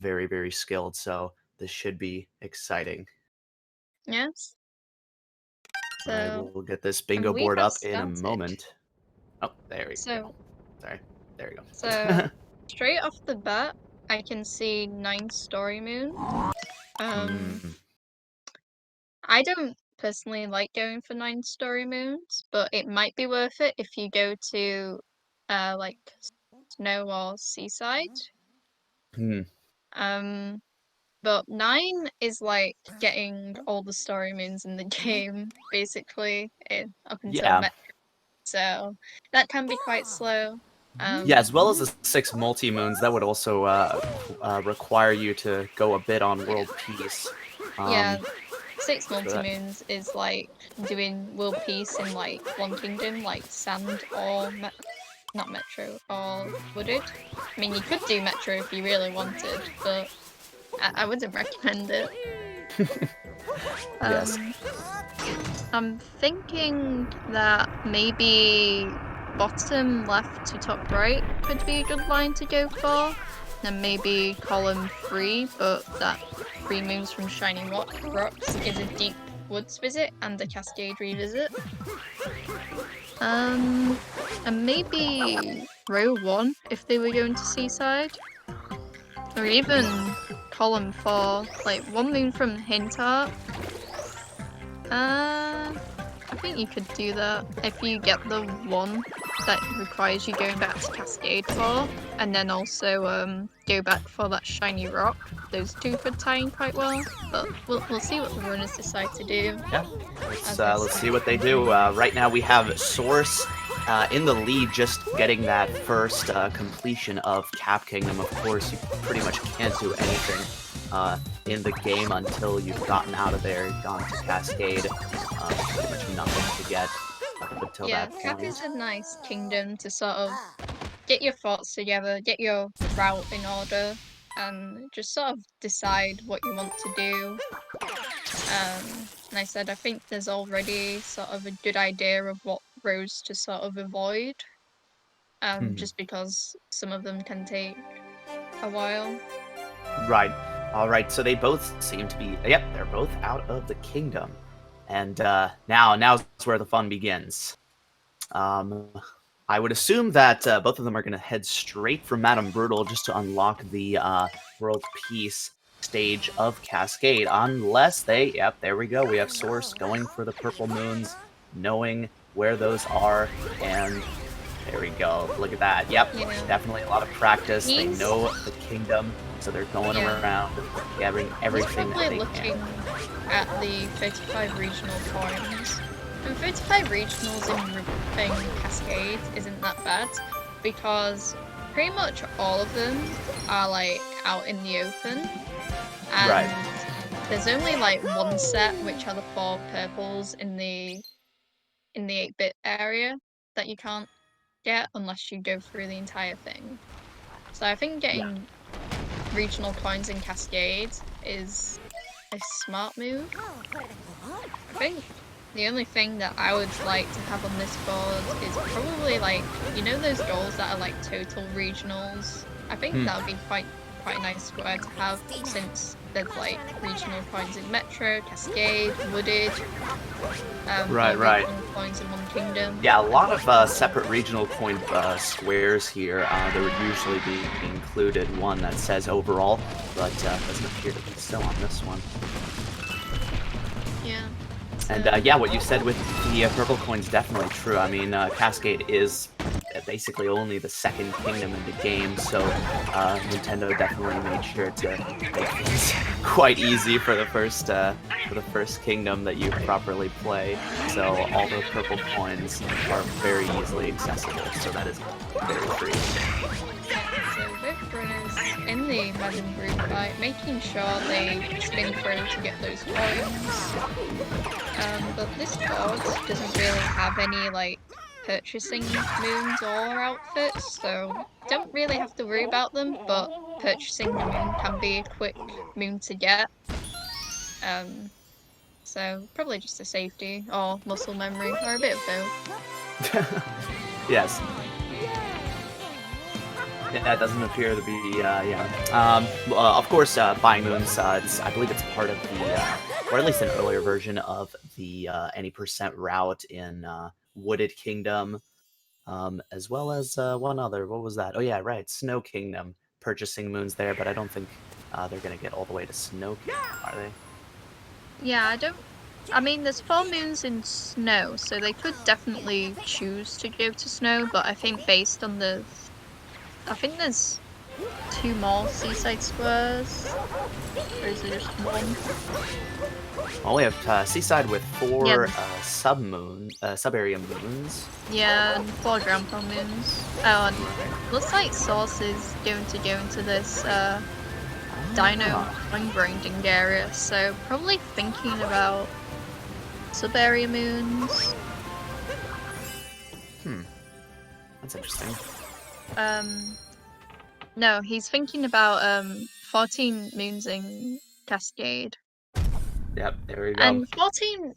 very, very skilled, so this should be exciting. Yes. All right, So, we'll get this and bingo we board have up in a started. moment. Oh, there we go. So, Sorry. There we so go. straight off the bat, I can see 9 story moon. Um, Hmm. I don't personally like going for 9 story moons, but it might be worth it if you go to, like snow or seaside. Hmm. Um, but 9 is like getting all the story moons in the game, basically, up until Yeah. Metro. So that can be quite slow. Yeah, Um, as well as the 6 multi-moons, that would also require you to go a bit on yeah, world peace. yeah. Um, 6 for that. multi-moons is like doing world peace in like one kingdom, like Sand or not Metro or Wooded. I mean, you could do Metro if you really wanted, but I wouldn't recommend it. Yes. Um, I'm thinking that maybe bottom left to top right could be a good line to go for. And maybe column 3, but that 3 moves from Shiny Rocks is a deep woods visit and a cascade revisit. And maybe row 1 if they were going to Seaside. Or even column 4, like 1 moon from Hintart. I think you could do that if you get the one that requires you going back to Cascade for, and then also go back for that shiny rock. Those two could tie in quite well, but we'll see what the runners decide to do. Yeah. As I Let's said. see what they do. Right now we have Source in the lead, just getting that first completion of Cap Kingdom. Of course, you pretty much can't do anything in the game until you've gotten out of there, gone to Cascade. Pretty much nothing to get up until Yeah, that Cap point. is a nice kingdom to sort of get your thoughts together, get your route in order, and just sort of decide what you want to do. And I said I think there's already sort of a good idea of what roads to sort of avoid, Hmm. just because some of them can take a while. Right. All right. So they both seem to be. Yep, they're both out of the kingdom, and now's where the fun begins. Um, I would assume that both of them are going to head straight for Madame Brutal just to unlock the World Peace stage of Cascade, unless they. Yep, there we go. We have Source going for the purple moons, knowing where those are, and there we go. Look at that. Yep, Yeah, definitely a lot of practice. They he's know the kingdom, so they're going yeah around, gathering he's everything that probably they can. looking at the 35 regional coins. And 35 regionals in Cascade isn't that bad because pretty much all of them are like out in the open. Right. And there's only like one set, which are the 4 purples in the 8-bit area that you can't get unless you go through the entire thing. So I think Yeah. getting regional coins in Cascade is a smart move. I think the only thing that I would like to have on this board is probably like, you know, those goals that are like total regionals. I think that would be quite a nice square to have, since there's like regional coins in Metro, Cascade, Wooded, Right. or Right. regional coins in one kingdom. Yeah, a lot of separate regional coin squares here. There would usually be included one that says overall, but doesn't appear to be so on this one. Yeah. And So yeah, what you said with the purple coin's definitely true. I mean, Cascade is basically only the second kingdom in the game, so Nintendo definitely made sure to make things quite easy for the first kingdom that you properly play. So all the purple coins are very easily accessible. So that is very free. so both runners in the Madden group fight, making sure they spin through to get those coins. But this board doesn't really have any like purchasing moons or outfits, so don't really have to worry about them, but purchasing the moon can be a quick moon to get. So probably just a safety or muscle memory or a bit of both. Yes. Yeah, it doesn't appear to be, of course, buying moons, I believe it's part of the, or at least an earlier version of the any percent route in Wooded Kingdom, as well as one other. What was that? Oh yeah, right, Snow Kingdom. Purchasing moons there, but I don't think they're gonna get all the way to Snow Kingdom, are they? Yeah, I mean, there's 4 moons in snow, so they could definitely choose to go to snow, but I think based on I think there's 2 more seaside squares, or is there just 1? Well, we have Seaside with Yeah, 4 sub-area moons. yeah, and 4 grandpa moons. Oh, and looks like Source is going to go into this dino coin grinding area, so probably thinking about sub-area moons. That's interesting. No, he's thinking about 14 moons in Cascade. Yep, there we go. And 14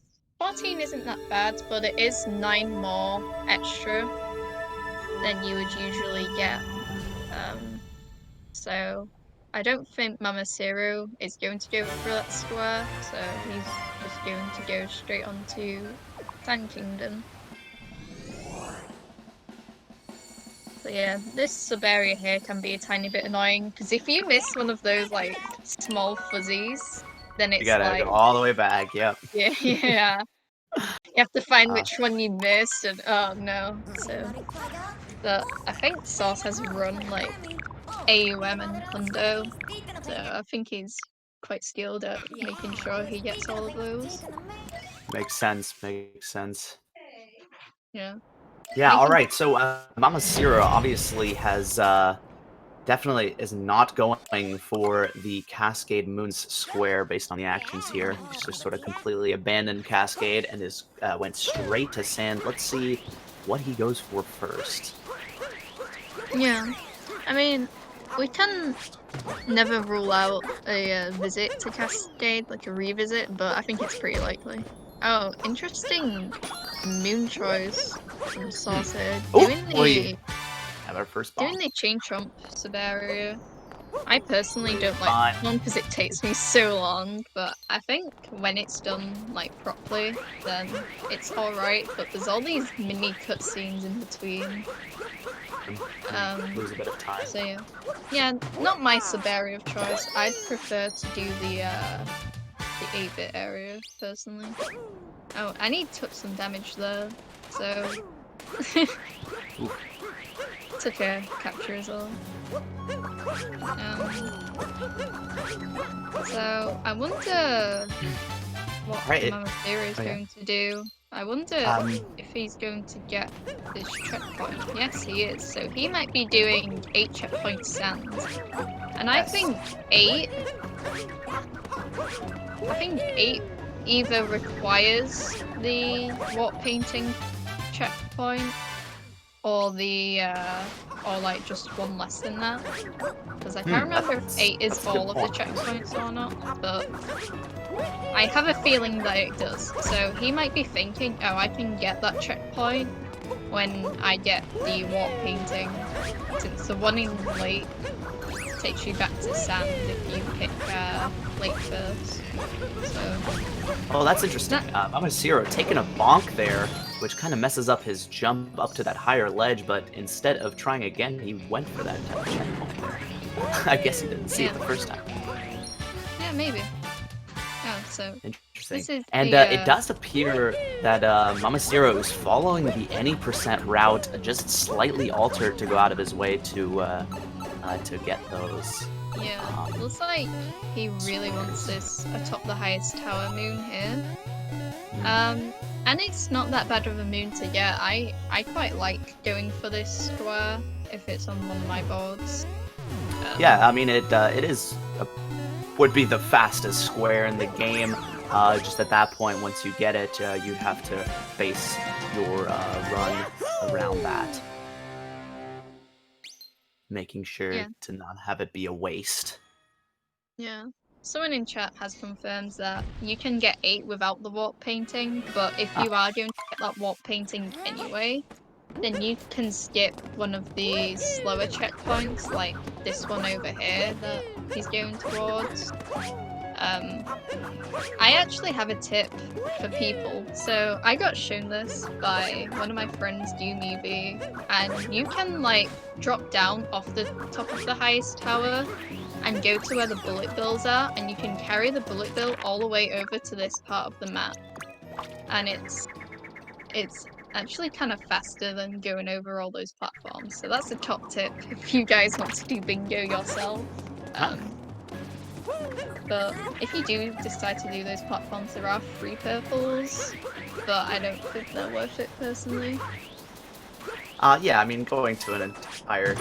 isn't that bad, but it is 9 more extra than you would usually get. So I don't think MamaCiro is going to go for that square, so he's just going to go straight on to Sand Kingdom. So yeah, this sub-area here can be a tiny bit annoying, because if you miss one of those, like, small fuzzies, then it's You gotta like... go all the way back, yep. Yeah, yeah. You have to find which one you missed, and oh no. So, but I think Source has run, like, AUM and Hundo, so I think he's quite skilled at making sure he gets all of those. Makes sense, makes sense. Yeah. Yeah, alright, so MamaCiro obviously has definitely is not going for the Cascade Moons square based on the actions here. He's just sort of completely abandoned Cascade and is went straight to Sand. Let's see what he goes for first. Yeah. I mean, we can never rule out a visit to Cascade, like a revisit, but I think it's pretty likely. Oh, interesting moon choice from Source here. Have our first bomb. Doing the chain chomp sub-area. I personally don't like this one because it takes me so long, but I think when it's done like properly, then it's alright, but there's all these mini cutscenes in between. Lose a bit of time. So yeah. Yeah, not my sub-area of choice. I'd prefer to do the 8-bit area, personally. Oh, and he took some damage there, so... Took a capture as well. So, I wonder what MamaCiro is going to do. I wonder if he's going to get this checkpoint. Yes, he is. So he might be doing 8 checkpoint sands. And I think 8 either requires the warp painting checkpoint or the or like just one less than that, because I can't remember if 8 is all of the checkpoints or not, but I have a feeling that it does. So he might be thinking, oh, I can get that checkpoint when I get the warp painting, since the one in late takes you back to sand if you pick late first. So. Oh, that's interesting. MamaCiro taking a bonk there, which kind of messes up his jump up to that higher ledge, but instead of trying again, he went for that checkpoint there. I guess he didn't see it the first time. Yeah, maybe. Oh, so interesting. And it does appear that MamaCiro is following the any percent route, just slightly altered to go out of his way to get those. Yeah, looks like he really wants this atop the highest tower moon here. And it's not that bad of a moon to get. I quite like going for this square if it's on one of my boards. Yeah, I mean it would be the fastest square in the game. Just at that point, once you get it, you'd have to base your run around that, making sure to not have it be a waste. Yeah. Someone in chat has confirmed that you can get 8 without the warp painting, but if you are going to get that warp painting anyway, then you can skip one of the slower checkpoints, like this one over here that he's going towards. I actually have a tip for people. So I got shown this by one of my friends, Movie, and you can like drop down off the top of the highest tower and go to where the bullet bills are, and you can carry the bullet bill all the way over to this part of the map. And it's actually kind of faster than going over all those platforms. So that's a top tip if you guys want to do bingo yourself. But if you do decide to do those platforms, there are free purples, but I don't think they're worth it personally. Yeah, I mean, going to an entire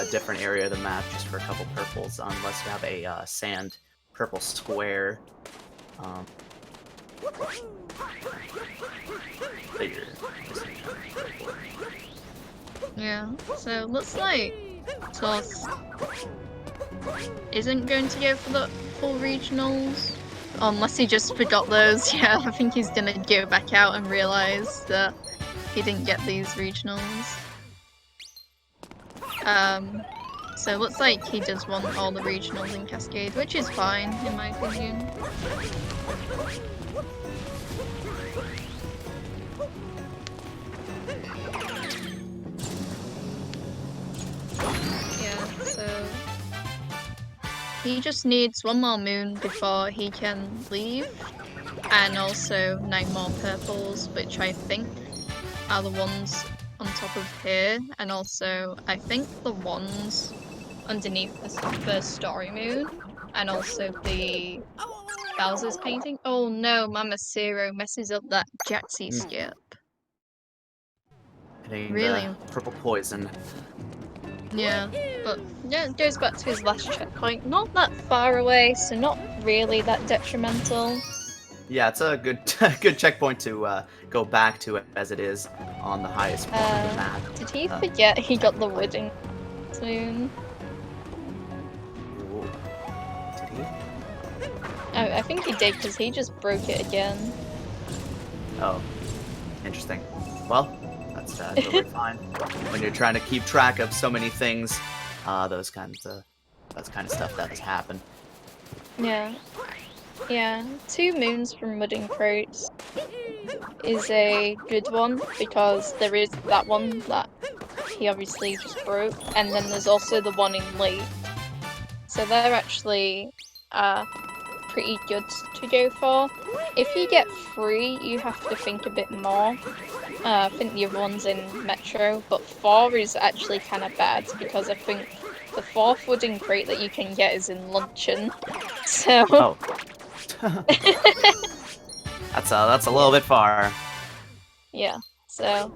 different area of the map just for a couple purples, unless you have a sand purple square. Yeah, so looks like Source isn't going to go for the full regionals, unless he just forgot those. Yeah, I think he's gonna go back out and realise that he didn't get these regionals. So it looks like he does want all the regionals in Cascade, which is fine, in my opinion. Yeah, so he just needs one more moon before he can leave, and also 9 more purples, which I think are the ones on top of here, and also I think the ones underneath the story moon, and also the Bowser's painting. Oh no, MamaCiro messes up that Jaxie skip. Hitting Really? the purple poison. Yeah, but yeah, it goes back to his last checkpoint. Not that far away, so not really that detrimental. Yeah, it's a good good checkpoint to go back to it as it is on the highest point of the map. Did he forget he got the wooden soon? Did he? I think he did, because he just broke it again. Oh, interesting. Well, that's totally fine. When you're trying to keep track of so many things, that's kind of stuff does happen. Yeah. Yeah, 2 moons from Mudding Crates is a good one, because there is that one that he obviously just broke, and then there's also the one in Lake. So they're actually pretty good to go for. If you get 3, you have to think a bit more. I think the other one's in Metro, but 4 is actually kind of bad, because I think the 4th wooden crate that you can get is in Luncheon. So... Oh. That's a little bit far. Yeah, so...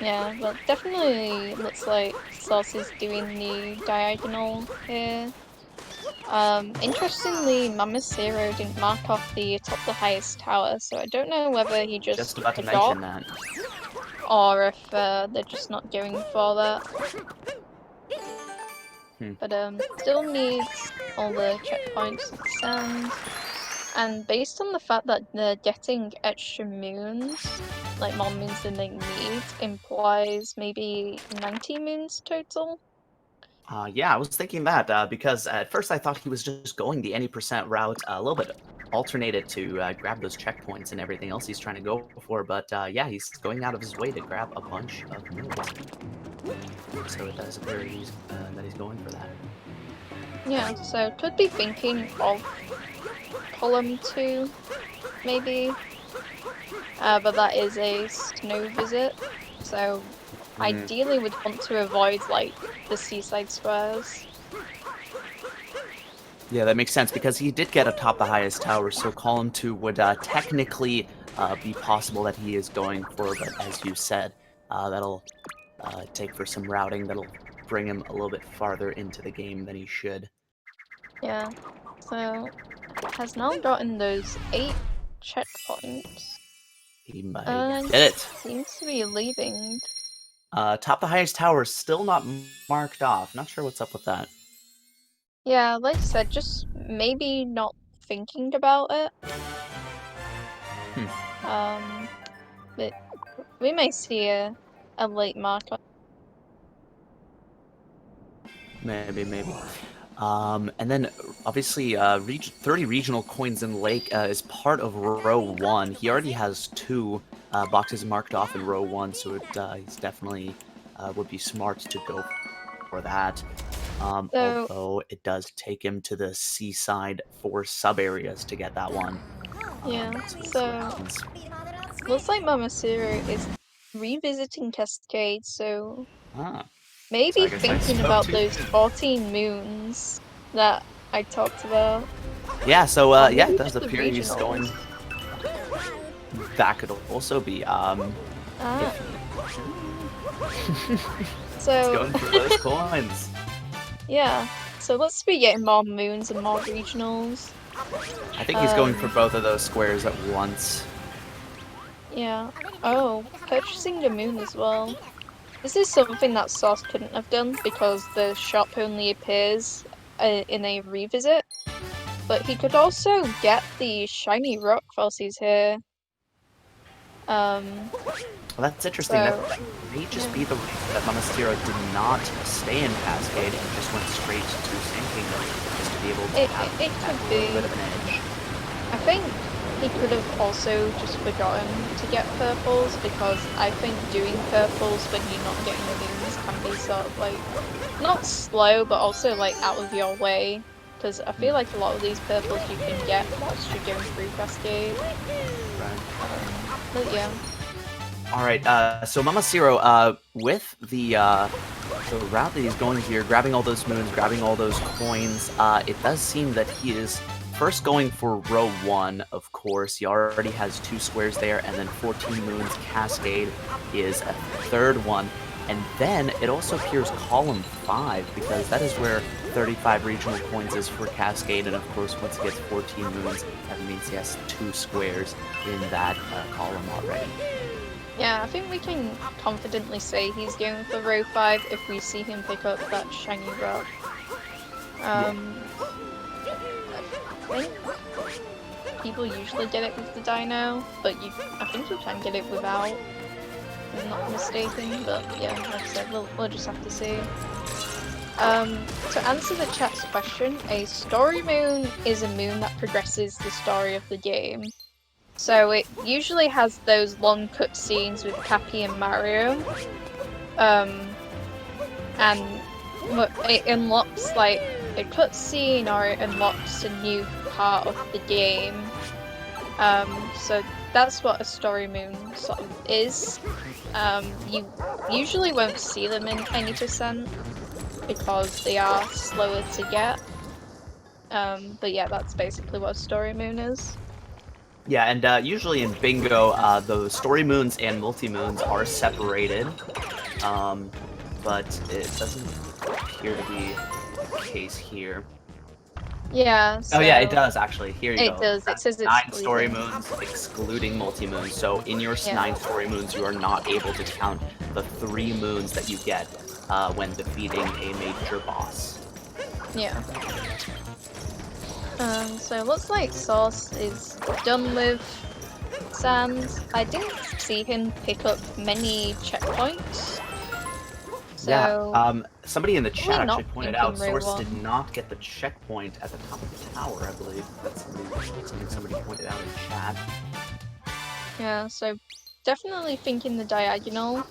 Yeah, but definitely looks like Source is doing the diagonal here. Interestingly, MamaCiro didn't mark off the top of the highest tower, so I don't know whether he just about to forgot, mention that. or if they're just not going for that. But still needs all the checkpoints of sand. And based on the fact that they're getting extra moons, like more moons than they need, implies maybe 90 moons total. Yeah, I was thinking that because at first I thought he was just going the any percent route, a little bit alternated to grab those checkpoints and everything else he's trying to go for. But yeah, he's going out of his way to grab a bunch of moons. So it does appear that he's going for that. Yeah, so could be thinking of column 2, maybe. But that is a snow visit, so ideally would want to avoid like the seaside squares. Yeah, that makes sense because he did get atop the highest tower, so column 2 would technically be possible that he is going for, but as you said, that'll take for some routing that'll bring him a little bit farther into the game than he should. Yeah, so has now gotten those 8 checkpoints. He might get it. Seems to be leaving. Top the highest tower still not marked off. Not sure what's up with that. Yeah, like I said, just maybe not thinking about it. But We may see a late mark on. Maybe. And then obviously 30 regional coins in Lake is part of row 1. He already has 2 boxes marked off in row 1, so he's definitely would be smart to go for that. So- Although it does take him to the seaside 4 sub areas to get that one. Yeah, So let's see what so happens. looks like MamaCiro is revisiting Cascade, so Ah, maybe so I guess I thinking spoke about too those soon. 14 moons that I talked about. Yeah, so Or yeah, maybe it does just the appear he's going. regionals. That could also be Ah, He's so going for those coins. yeah, so let's be getting more moons and more regionals. I think he's going for both of those squares at once. Yeah. Oh, purchasing the moon as well. This is something that Source couldn't have done because the shop only appears in a revisit. But he could also get the shiny rock whilst he's here. Well, that's interesting. So, That may just be the reason that MamaCiro did not stay in Cascade and just went straight to Sand Kingdom, just to be able to have it that could little be. bit of an edge. I think he could have also just forgotten to get purples because I think doing purples when you're not getting the moons can be sort of like not slow but also like out of your way. Because I feel like a lot of these purples you can get whilst you're going through Cascade. Right. But yeah. Alright, so MamaCiro, with the route that he's going here, grabbing all those moons, grabbing all those coins, it does seem that he is first going for row 1, of course. He already has 2 squares there, and then 14 moons. Cascade is a third one. And then it also appears column 5, because that is where 35 regional coins is for Cascade, and of course once he gets 14 moons, that means he has 2 squares in that column already. Yeah, I think we can confidently say he's going for row 5 if we see him pick up that shiny rock. I think people usually get it with the dino, but I think you can get it without, if I'm not mistaken, but yeah, like I said, we'll just have to see. To answer the chat's question, a story moon is a moon that progresses the story of the game. So it usually has those long cutscenes with Cappy and Mario, and it unlocks like a cutscene or it unlocks a new part of the game. So that's what a story moon sort of is. You usually won't see them in any percent because they are slower to get. But yeah, that's basically what a story moon is. Yeah, and usually in Bingo, the story moons and multi-moons are separated, but it doesn't appear to be the case here. Yeah, so oh yeah, it does actually. Here you go. it does. It says it's 9 story bleeding. moons, excluding multi-moons. So in your Yeah. 9 story moons, you are not able to count the 3 moons that you get when defeating a major boss. Yeah. So it looks like Source is done with Sand. I didn't see him pick up many checkpoints. So Yeah, somebody in the chat not actually pointed thinking out row Source 1. did not get the checkpoint at the top of the tower, I believe. That's something somebody pointed out in chat. Yeah, so definitely thinking the diagonal,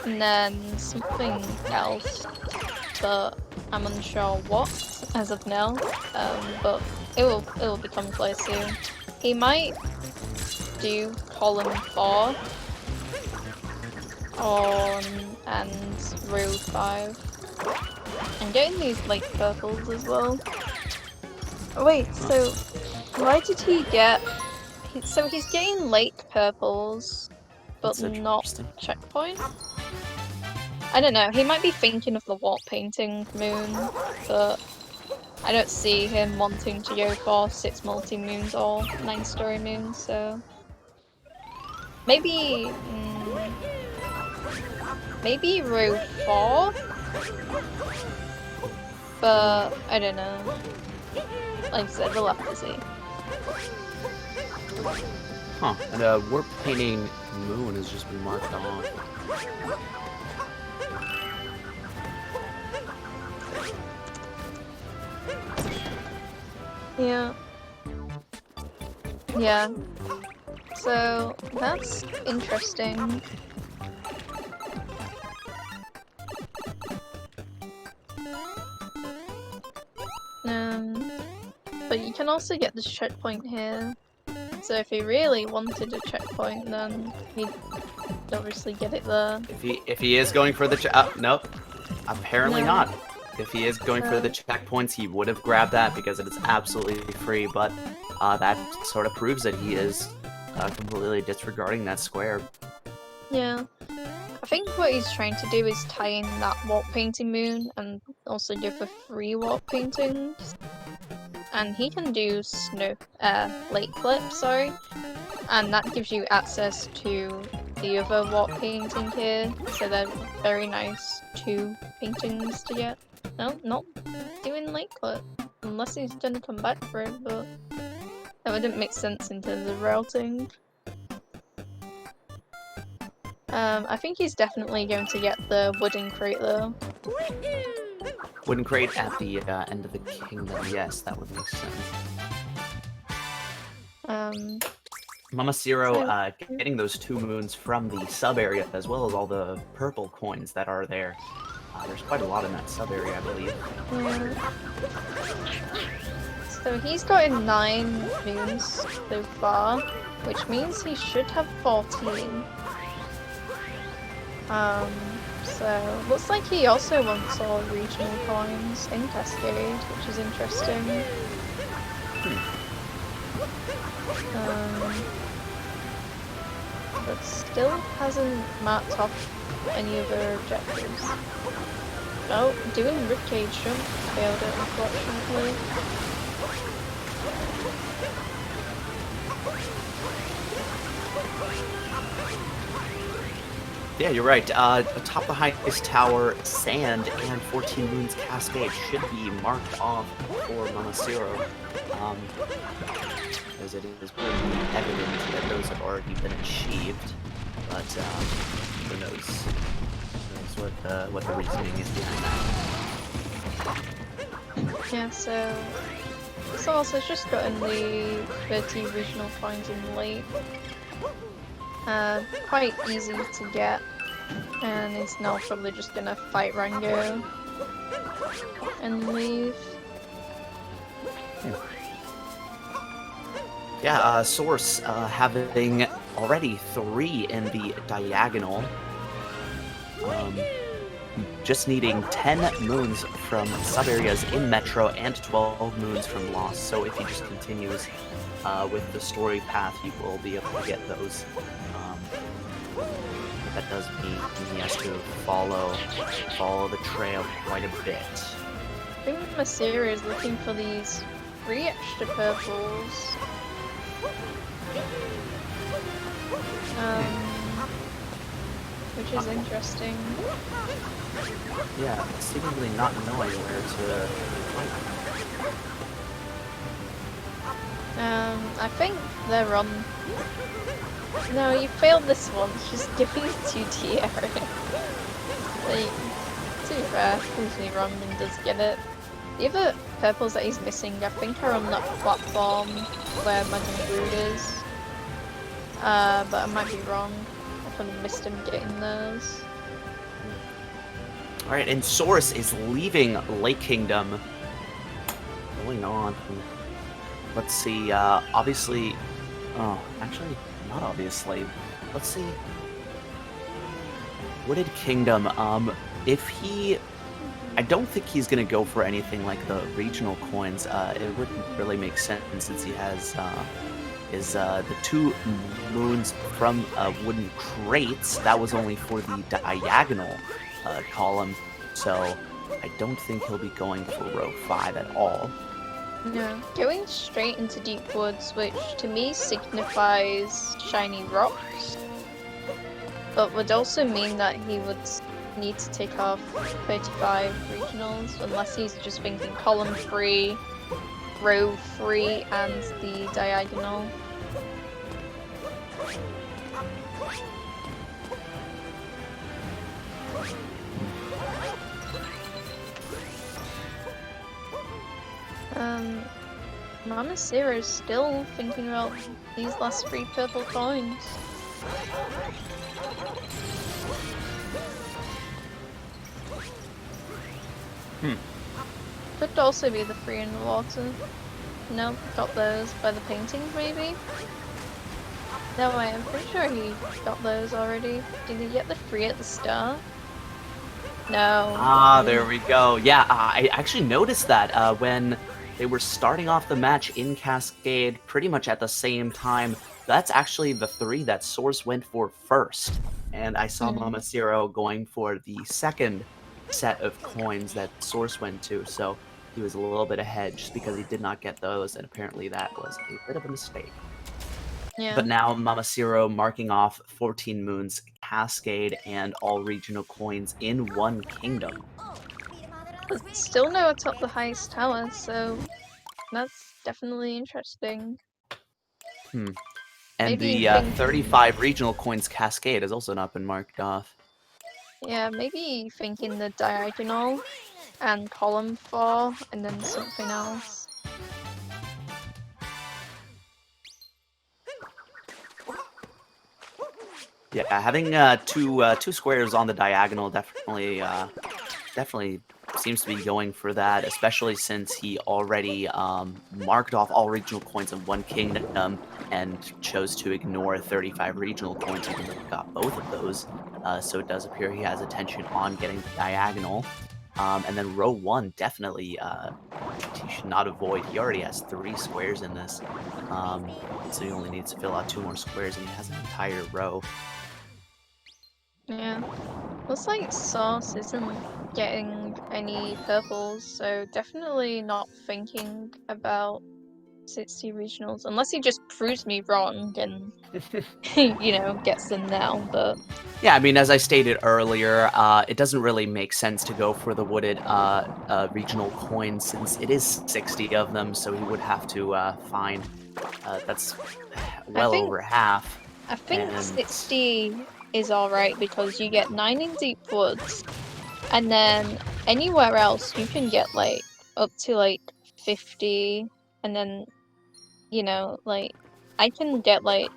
and then something else, but I'm unsure what as of now. But it will become clear soon. He might do column 4 and row 5. I'm getting these like purples as well. Oh, wait, so why did he get? So he's getting lake purples, but That's not interesting. checkpoint. I don't know. He might be thinking of the wall painting moon, but I don't see him wanting to go for 6 multi moons or 9 story moons. So maybe maybe row 4, but I don't know. Like I said, we'll have to see. Huh, and warp painting moon has just been marked off. Yeah. Yeah. So, that's interesting. But you can also get this checkpoint here. So if he really wanted a checkpoint, then he'd obviously get it there. If he is going for the nope, apparently No. not. If he is going for the checkpoints, he would have grabbed that because it is absolutely free. But that sort of proves that he is completely disregarding that square. Yeah. I think what he's trying to do is tie in that warp painting moon and also go for 3 warp paintings. And he can do late clip, sorry. And that gives you access to the other warp painting here. So they're very nice 2 paintings to get. No, not doing late clip. Unless he's gonna come back for it, but that wouldn't make sense in terms of routing. I think he's definitely going to get the wooden crate though. Wooden crate at the end of the kingdom. Yes, that would make sense. MamaCiro getting those 2 moons from the sub area as well as all the purple coins that are there. There's quite a lot in that sub area, I believe. Yeah. So he's gotten 9 moons so far, which means he should have 14. So looks like he also wants all regional coins in Cascade, which is interesting. But still hasn't marked off any other objectives. Oh, doing ribcage jump, failed it unfortunately. Yeah, you're right. Atop the highest tower, sand and 14 moons cascade should be marked off for MamaCiro. As it is pretty evident that those have already been achieved. But who knows? What the reasoning is behind that. Yeah, so Source has just gotten the 30 regional coins in late. Quite easy to get, and he's now probably just gonna fight Rango and leave. Yeah, Source having already 3 in the diagonal. Just needing 10 moons from sub-areas in Metro and 12 moons from Lost. So if he just continues with the story path, he will be able to get those. That does mean he has to follow the trail quite a bit. I think MamaCiro is looking for these 3 extra purples. Which is interesting. Yeah, seemingly not knowing where to fight. I think they're on. No, you failed this one. Just giving it to Tierra. Like, to be fair, proves me wrong and does get it. The other purples that he's missing, I think, are on that platform where Madame Brood is. But I might be wrong. I kind of missed him getting those. Alright, and Source is leaving Lake Kingdom. Going on. Let's see, obviously... Oh, actually, not obviously. Let's see. Wooded Kingdom, if he... I don't think he's gonna go for anything like the regional coins. It wouldn't really make sense since he has, the 2 moons from wooden crates. That was only for the diagonal column, so I don't think he'll be going for row 5 at all. No, going straight into Deep Woods, which to me signifies shiny rocks, but would also mean that he would need to take off 35 regionals, unless he's just thinking column 3, row 3, and the diagonal. MamaCiro is still thinking about these last 3 purple coins. Could also be the 3 in the water. No, got those by the paintings maybe? No way, I'm pretty sure he got those already. Did he get the 3 at the start? No. Ah, there we go. Yeah, I actually noticed that when they were starting off the match in Cascade pretty much at the same time. That's actually the 3 that Source went for first. And I saw MamaCiro going for the second set of coins that Source went to, so he was a little bit ahead just because he did not get those, and apparently that was a bit of a mistake. Yeah. But now MamaCiro marking off 14 Moons, Cascade, and all regional coins in one kingdom. But still no atop the highest tower, so that's definitely interesting. And Maybe the 35 regional coins Cascade has also not been marked off. Yeah, maybe thinking the diagonal and column 4 and then something else. Yeah, having two squares on the diagonal definitely seems to be going for that, especially since he already marked off all regional coins in one kingdom and chose to ignore 35 regional coins, even though he got both of those. So it does appear he has attention on getting the diagonal. And then row 1 definitely he should not avoid. He already has 3 squares in this, so he only needs to fill out 2 more squares, and he has an entire row. Yeah. Looks like Source isn't getting any purples, so definitely not thinking about 60 regionals, unless he just proves me wrong and, you know, gets them now, but... Yeah, I mean, as I stated earlier, it doesn't really make sense to go for the wooded regional coins since it is 60 of them, so he would have to find, that's well over half. I think 60 is alright because you get 9 in Deep Woods, and then anywhere else you can get like up to like 50, and then, you know, like I can get like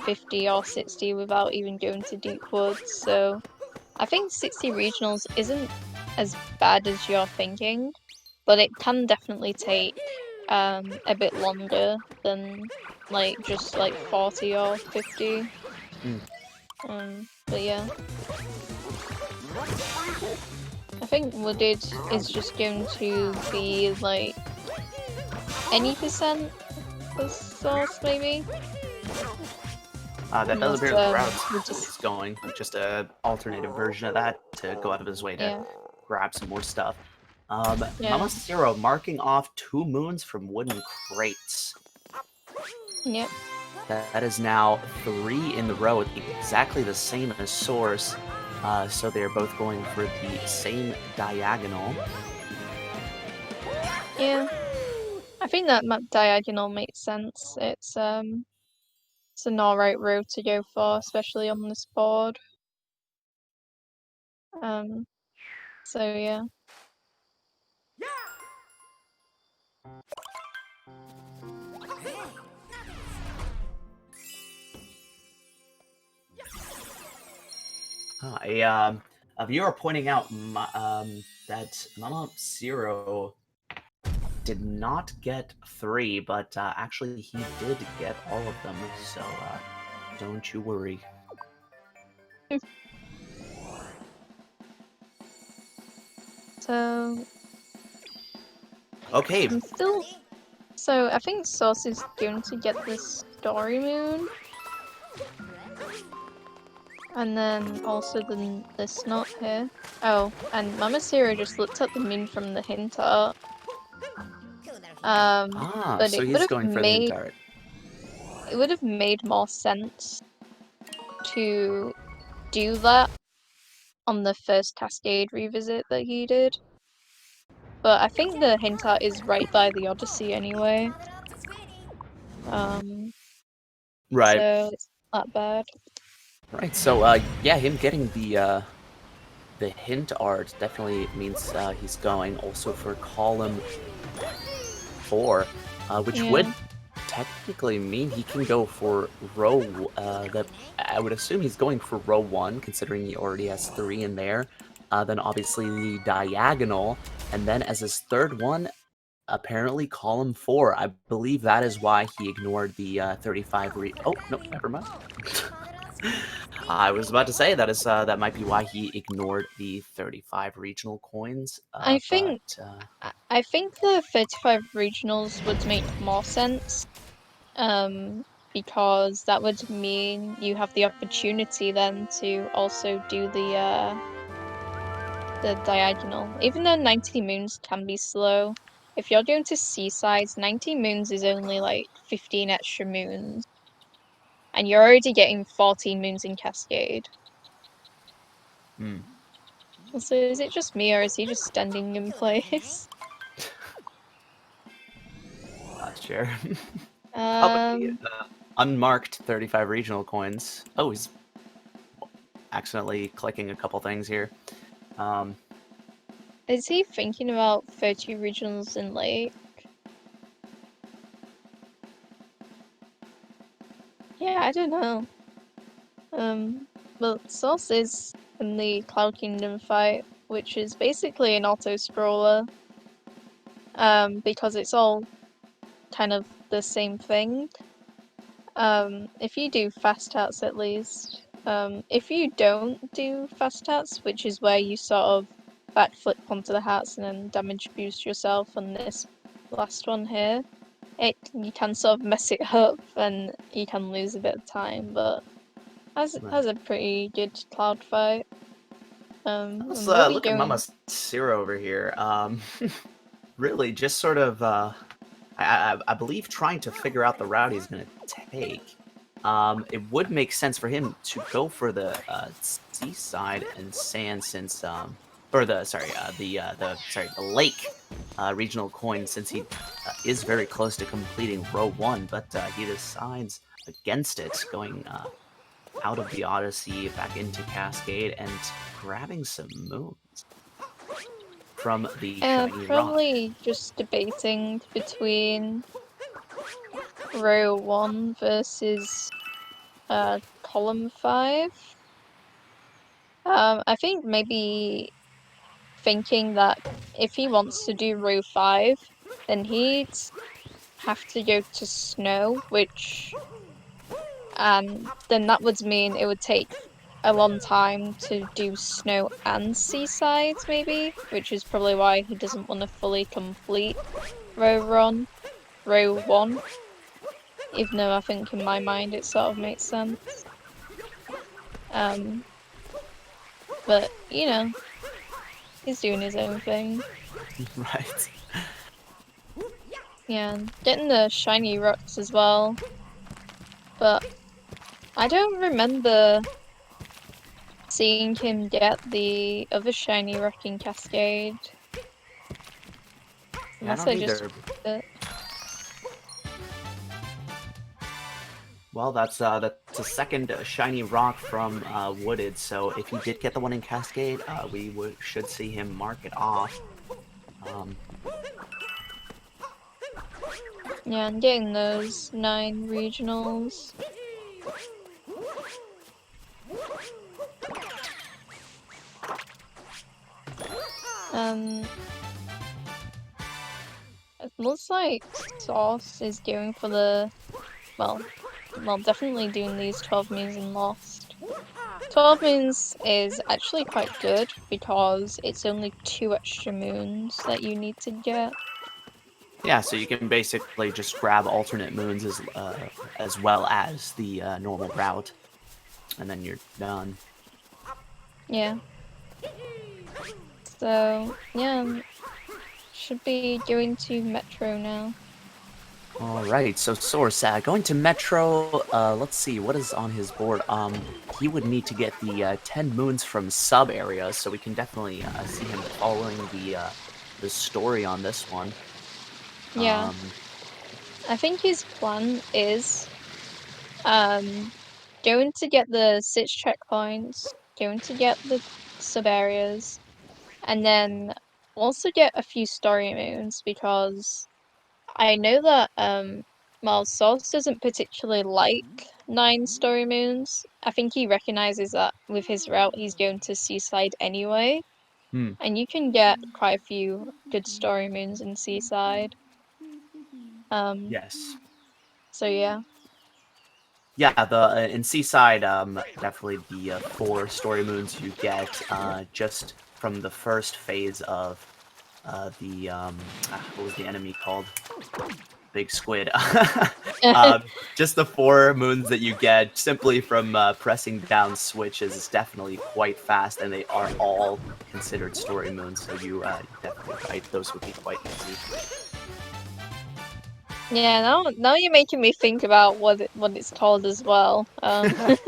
50 or 60 without even going to Deep Woods, so I think 60 regionals isn't as bad as you're thinking, but it can definitely take a bit longer than like just like 40 or 50. But yeah. I think wooded is just going to be like any percent for Source, maybe? That does appear the route is going, just an alternative version of that to go out of his way to grab some more stuff. MamaCiro marking off 2 moons from wooden crates. Yep. That is now 3 in the row, exactly the same as Source. So they're both going for the same diagonal. Yeah, I think that diagonal makes sense. It's an alright road to go for, especially on this board. So yeah. A viewer pointing out that MamaCiro did not get 3, but actually he did get all of them, so don't you worry. So... Okay. So I think Source is going to get this Story Moon. And then also this knot here. Oh, and MamaCiro just looked at the moon from the hint art. But so he's going for the hint art. It would have made more sense to do that on the first Cascade revisit that he did. But I think the hint art is right by the Odyssey anyway. Right. So that bad. Right. So yeah, him getting the hint art definitely means he's going also for column 4, which would Yeah. technically mean he can go for row. That I would assume he's going for row 1, considering he already has 3 in there. Then obviously the diagonal, and then as his third one, apparently column 4. I believe that is why he ignored the 35 Oh, no, never mind. I was about to say that might be why he ignored the 35 regional coins. I think the 35 regionals would make more sense. Because that would mean you have the opportunity then to also do the diagonal. Even though 90 moons can be slow, if you're going to seasides, 90 moons is only like 15 extra moons. And you're already getting 14 moons in Cascade. So is it just me or is he just standing in place? Not sure. Oh, but the Um, unmarked 35 regional coins. Oh, he's accidentally clicking a couple things here. is he thinking about 30 regionals in Lake? Yeah, I don't know. Well, Source is in the Cloud Kingdom fight, which is basically an auto-scroller. Because it's all kind of the same thing. If you do fast hats at least. If you don't do fast hats, which is where you sort of backflip onto the hats and then damage boost yourself on this last one here, you can sort of mess it up and you can lose a bit of time, but has a pretty good cloud fight. Let's And what are you look at doing? MamaCiro over here. Really just sort of I believe trying to figure out the route he's going to take. It would make sense for him to go for the seaside and sand since or the lake regional coin, since he is very close to completing row 1, but he decides against it, going out of the Odyssey back into Cascade and grabbing some moons from the shiny rock. Probably just debating between row 1 versus column 5. I think maybe thinking that if he wants to do row 5, then he'd have to go to snow, which then that would mean it would take a long time to do snow and seasides, maybe, which is probably why he doesn't want to fully complete row 1, even though I think in my mind it sort of makes sense. But you know, he's doing his own thing. Right. Yeah, getting the shiny rocks as well. But I don't remember seeing him get the other shiny rock in Cascade. Unless I just missed it. Well, that's a second shiny rock from Wooded, so if he did get the one in Cascade, we should see him mark it off. Yeah, I'm getting those 9 regionals. It looks like Source is going for the, well, definitely doing these 12 moons in Lost. 12 moons is actually quite good because it's only 2 extra moons that you need to get. Yeah, so you can basically just grab alternate moons as well as the normal route, and then you're done. Yeah. So, yeah, should be going to Metro now. Alright, so Source, going to Metro, let's see, what is on his board? He would need to get the 10 moons from sub-areas, so we can definitely see him following the story on this one. Yeah. I think his plan is going to get the 6 checkpoints, going to get the sub areas, and then also get a few story moons because I know that well, Source doesn't particularly like 9 story moons. I think he recognizes that with his route he's going to Seaside anyway. Hmm. And you can get quite a few good story moons in Seaside. Yes. So yeah. Yeah, the in Seaside, definitely the 4 story moons you get just from the first phase of the what was the enemy called? Big squid. Just the 4 moons that you get simply from pressing down switches is definitely quite fast, and they are all considered story moons. So you definitely right; those would be quite easy. Yeah, now you're making me think about what it's called as well. If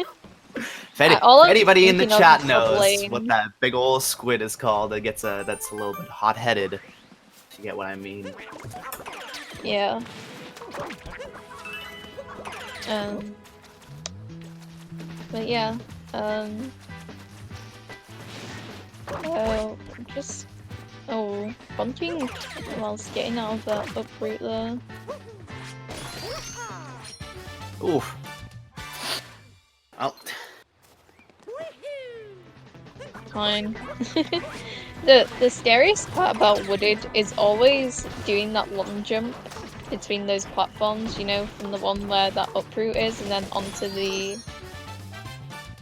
All I'm anybody in the thinking of chat is the knows what blame. that big old squid is called, that gets that's a little bit hot-headed. If you get what I mean. Yeah. But yeah. Just bunking whilst getting out of that uproot there. Oof. Oh. Fine. The scariest part about Wooded is always doing that long jump between those platforms, you know, from the one where that uproot is and then onto the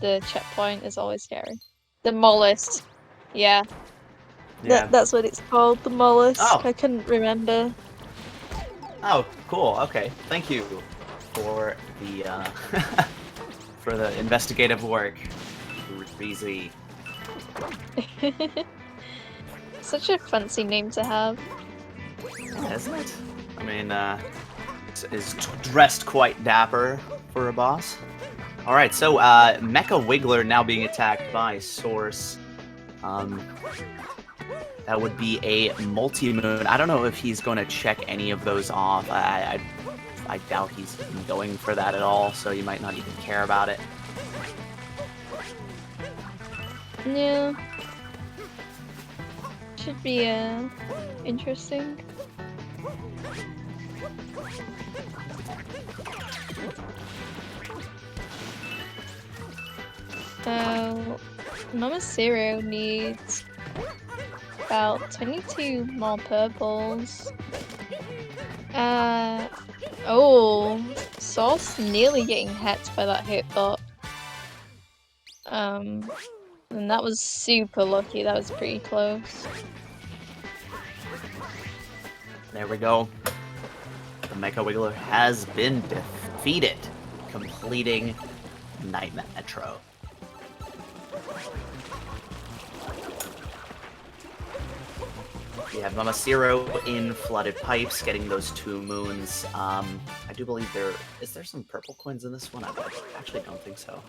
checkpoint is always scary. The mollusk. Yeah. Yeah. That's what it's called, the mollusk. Oh. I couldn't remember. Oh, cool. Okay. Thank you for the for the investigative work, Breezy. Such a fancy name to have. Isn't it? I mean, is dressed quite dapper for a boss. All right, so Mecha Wiggler now being attacked by Source. That would be a multi-moon. I don't know if he's going to check any of those off. I doubt he's going for that at all, so you might not even care about it. Yeah. Should be interesting. MamaCiro needs about 22 more purples. Source nearly getting hit by that hitbot. And that was super lucky, that was pretty close. There we go. The Mecha Wiggler has been defeated, completing Night Metro. We have MamaCiro in Flooded Pipes, getting those 2 moons. I do believe is there some purple coins in this one? I actually don't think so.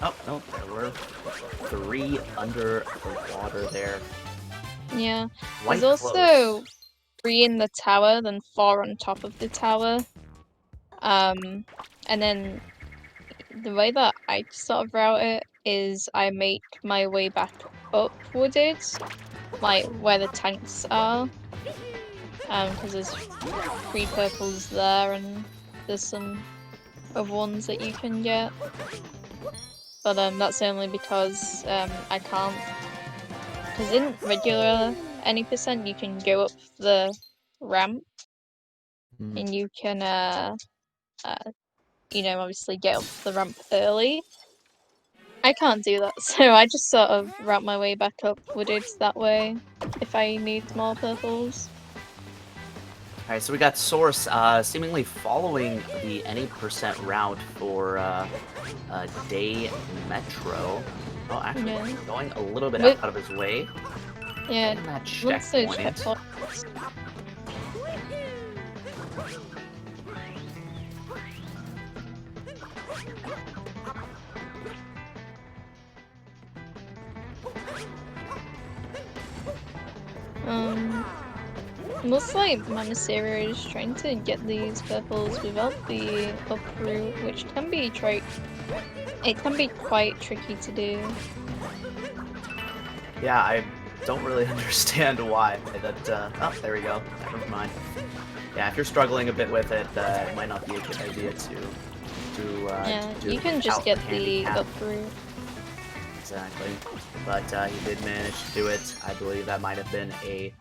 Oh, no, there were 3 under the water there. Yeah, Quite there's close. also 3 in the tower, then 4 on top of the tower. And then the way that I sort of route it is I make my way back up Wooded, like where the tanks are. Because there's 3 purples there and there's some other ones that you can get. But that's only because I can't. Because in regular any percent you can go up the ramp and you can you know, obviously get up the ramp early. I can't do that, so I just sort of route my way back up Wooded that way if I need more purples. Alright, so we got Source seemingly following the any percent route for Day Metro. Oh, actually, going a little bit out of his way. Yeah, that once those checkpoint. Looks like MamaCiro is trying to get these purples without the uproot, which can be it can be quite tricky to do. Yeah, I don't really understand why that, oh, there we go. Never mind. Yeah, if you're struggling a bit with it, it might not be a good idea to Yeah, do you can it just without get the handicap. uproot. Exactly. But he did manage to do it. I believe that might have been a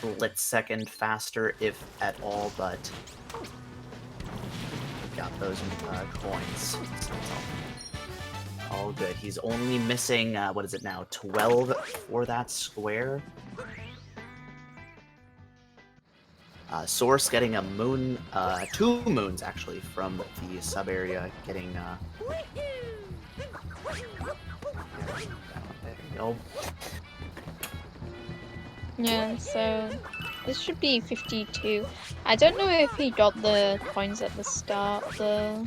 split second faster, if at all, but got those coins. So it's all good. He's only missing, what is it now, 12 for that square. Source getting a moon, 2 moons actually from the sub area, getting, there we go. Yeah, so this should be 52. I don't know if he got the coins at the start though.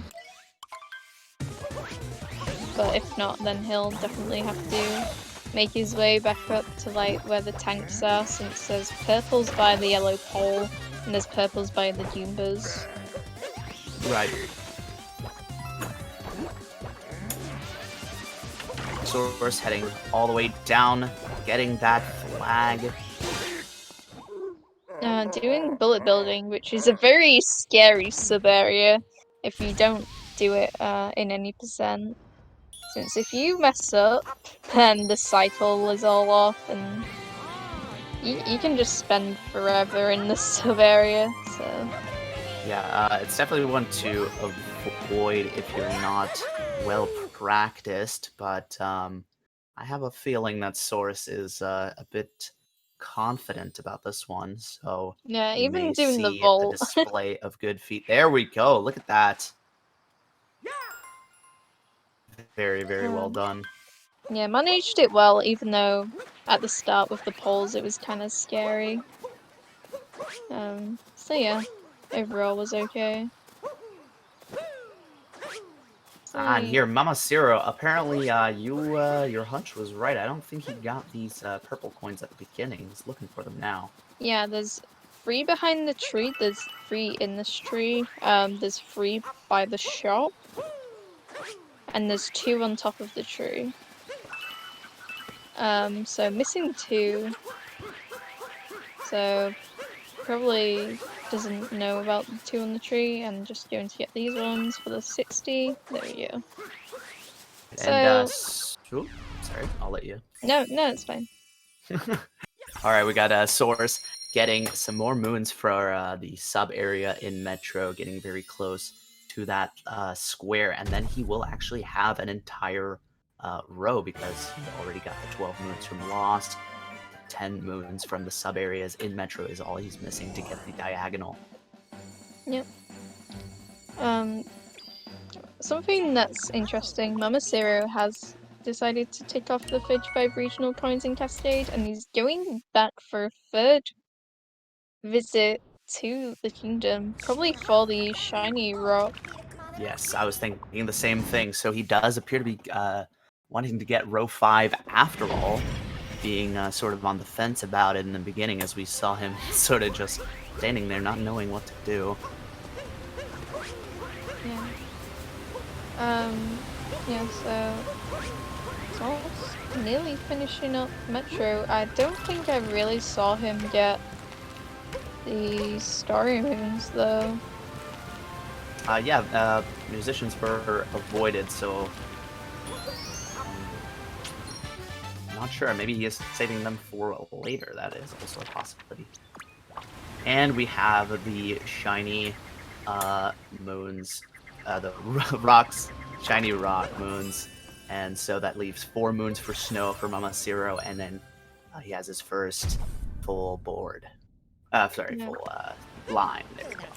But if not, then he'll definitely have to make his way back up to like where the tanks are, since there's purples by the yellow pole and there's purples by the Goombas. Right. Source heading all the way down, getting that flag. Doing bullet building, which is a very scary sub area if you don't do it in any percent. Since if you mess up, then the cycle is all off, and you can just spend forever in the sub area. So Yeah, it's definitely one to avoid if you're not well practiced, but I have a feeling that Source is a bit confident about this one, so yeah, we even may doing the see a vault. display of good feet. There we go, look at that. Very, very well done. Yeah, managed it well, even though at the start with the poles it was kind of scary. So yeah, overall was okay. And here, MamaCiro, apparently your hunch was right. I don't think he got these purple coins at the beginning. He's looking for them now. Yeah, there's 3 behind the tree, there's 3 in this tree, there's 3 by the shop, and there's 2 on top of the tree. So missing 2. So probably doesn't know about the 2 on the tree, and just going to get these ones for the 60. There we go. And So oops, sorry, I'll let you. no, it's fine. All right, we got Source getting some more moons for the sub area in Metro, getting very close to that square, and then he will actually have an entire row because he already got the 12 moons from Lost. 10 moons from the sub areas in Metro is all he's missing to get the diagonal. Yep. Something that's interesting, MamaCiro has decided to take off the 35 regional coins in Cascade, and he's going back for a 3rd visit to the kingdom, probably for the shiny rock. Yes, I was thinking the same thing. So he does appear to be wanting to get row 5 after all, being sort of on the fence about it in the beginning, as we saw him sort of just standing there not knowing what to do. Yeah, so almost nearly finishing up Metro. I don't think I really saw him get the story moons though. Yeah, musicians were avoided, so not sure. Maybe he is saving them for later. That is also a possibility. And we have the shiny moons, the rocks, shiny rock moons. And so that leaves 4 moons for Snow for MamaCiro, and then he has his first full board. Full line. There we go.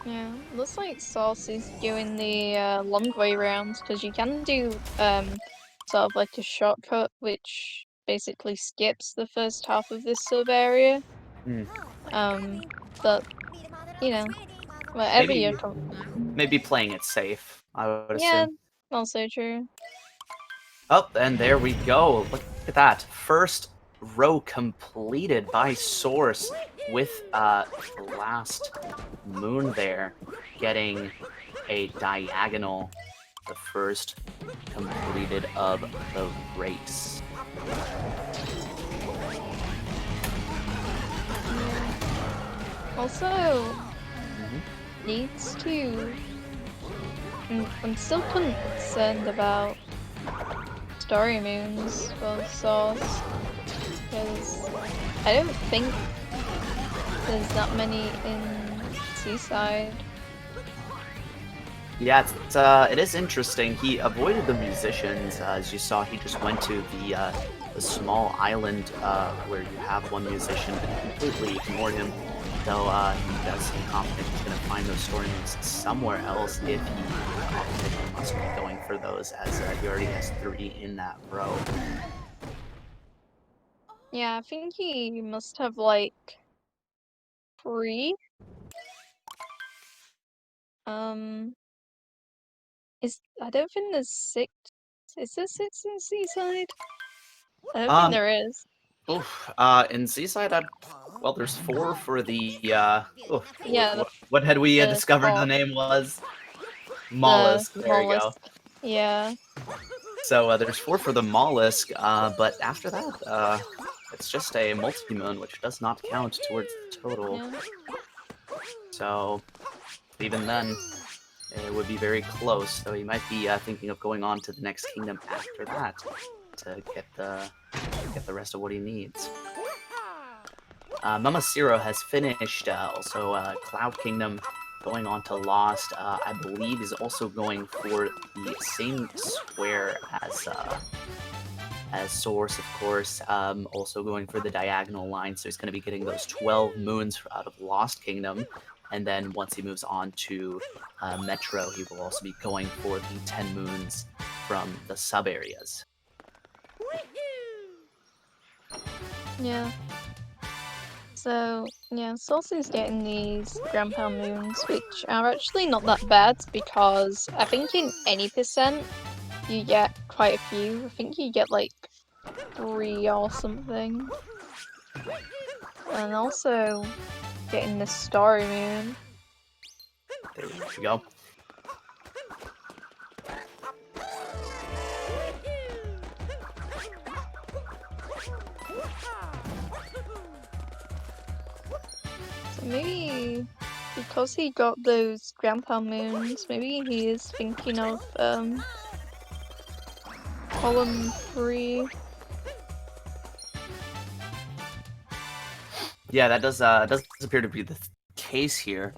Yeah, looks like Source is doing the long way round, because you can do sort of like a shortcut which basically skips the first half of this sub area. But you know, whatever maybe playing it safe, I would yeah, assume. also true. Oh, and there we go. Look at that. First row completed by Source. with the last moon there getting a diagonal, the first completed of the race. Also, needs to. I'm still concerned about story moons for Source, because I don't think there's that many in Seaside. Yeah, it is interesting. He avoided the musicians, as you saw. He just went to the small island where you have one musician, and completely ignored him. Though he does seem confident he's going to find those story moves somewhere else if he must be going for those, as he already has 3 in that row. Yeah, I think he must have like 3. I don't think there's 6. Is there 6 in Seaside? I don't think there is. Oof, in Seaside, well, there's 4 for the, Yeah, what had we the discovered the 4. name was? The Mollusk, there you go. mollusk. Yeah. So there's 4 for the mollusk, but after that, it's just a multi-moon, which does not count towards the total. Yeah. So even then, it would be very close. So he might be thinking of going on to the next kingdom after that to get the rest of what he needs. MamaCiro has finished also Cloud Kingdom, going on to Lost. I believe is also going for the same square as Source, of course. Also going for the diagonal line, so he's going to be getting those 12 moons out of Lost Kingdom. And then once he moves on to Metro, he will also be going for the 10 moons from the sub-areas. Yeah. So, yeah, Source is getting these Grandpa Moons, which are actually not that bad, because I think in any percent, you get quite a few. I think you get like 3 or something. And also, getting the Story Moon. There we go. So maybe because he got those Grandpa Moons, maybe he is thinking of column 3. Yeah, that does appear to be the case here.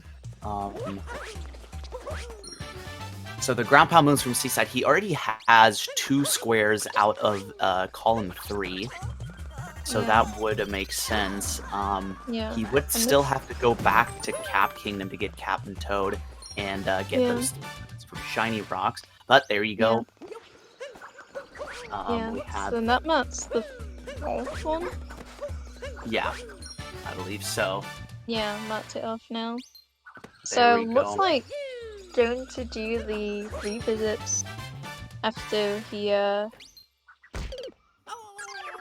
So the ground pound moons from Seaside, he already has 2 squares out of column 3. So that would make sense. Yeah. He would still have to go back to Cap Kingdom to get Captain Toad and get those from Shiny Rocks. But there you go. We have... So that's the 4th one? Yeah, I believe so. Yeah, marked it off now. There So we looks go. like going to do the revisits after he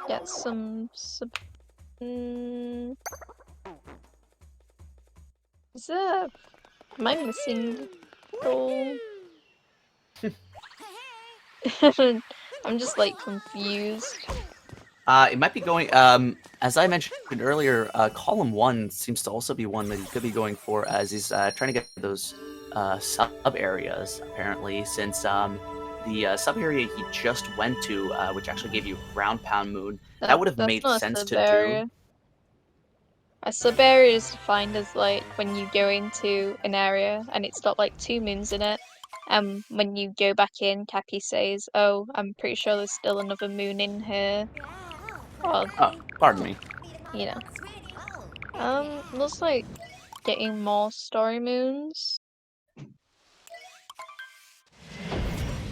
gets some is there... am I missing goal? I'm just like confused. It might be going, as I mentioned earlier, column 1 seems to also be one that he could be going for, as he's trying to get those sub-areas, apparently, since the sub-area he just went to, which actually gave you ground pound moon, that would have made sense to do. A sub-area is defined as like when you go into an area and it's got like 2 moons in it. When you go back in, Cappy says, "Oh, I'm pretty sure there's still another moon in here." Or, oh, pardon me. You know. Looks like getting more story moons.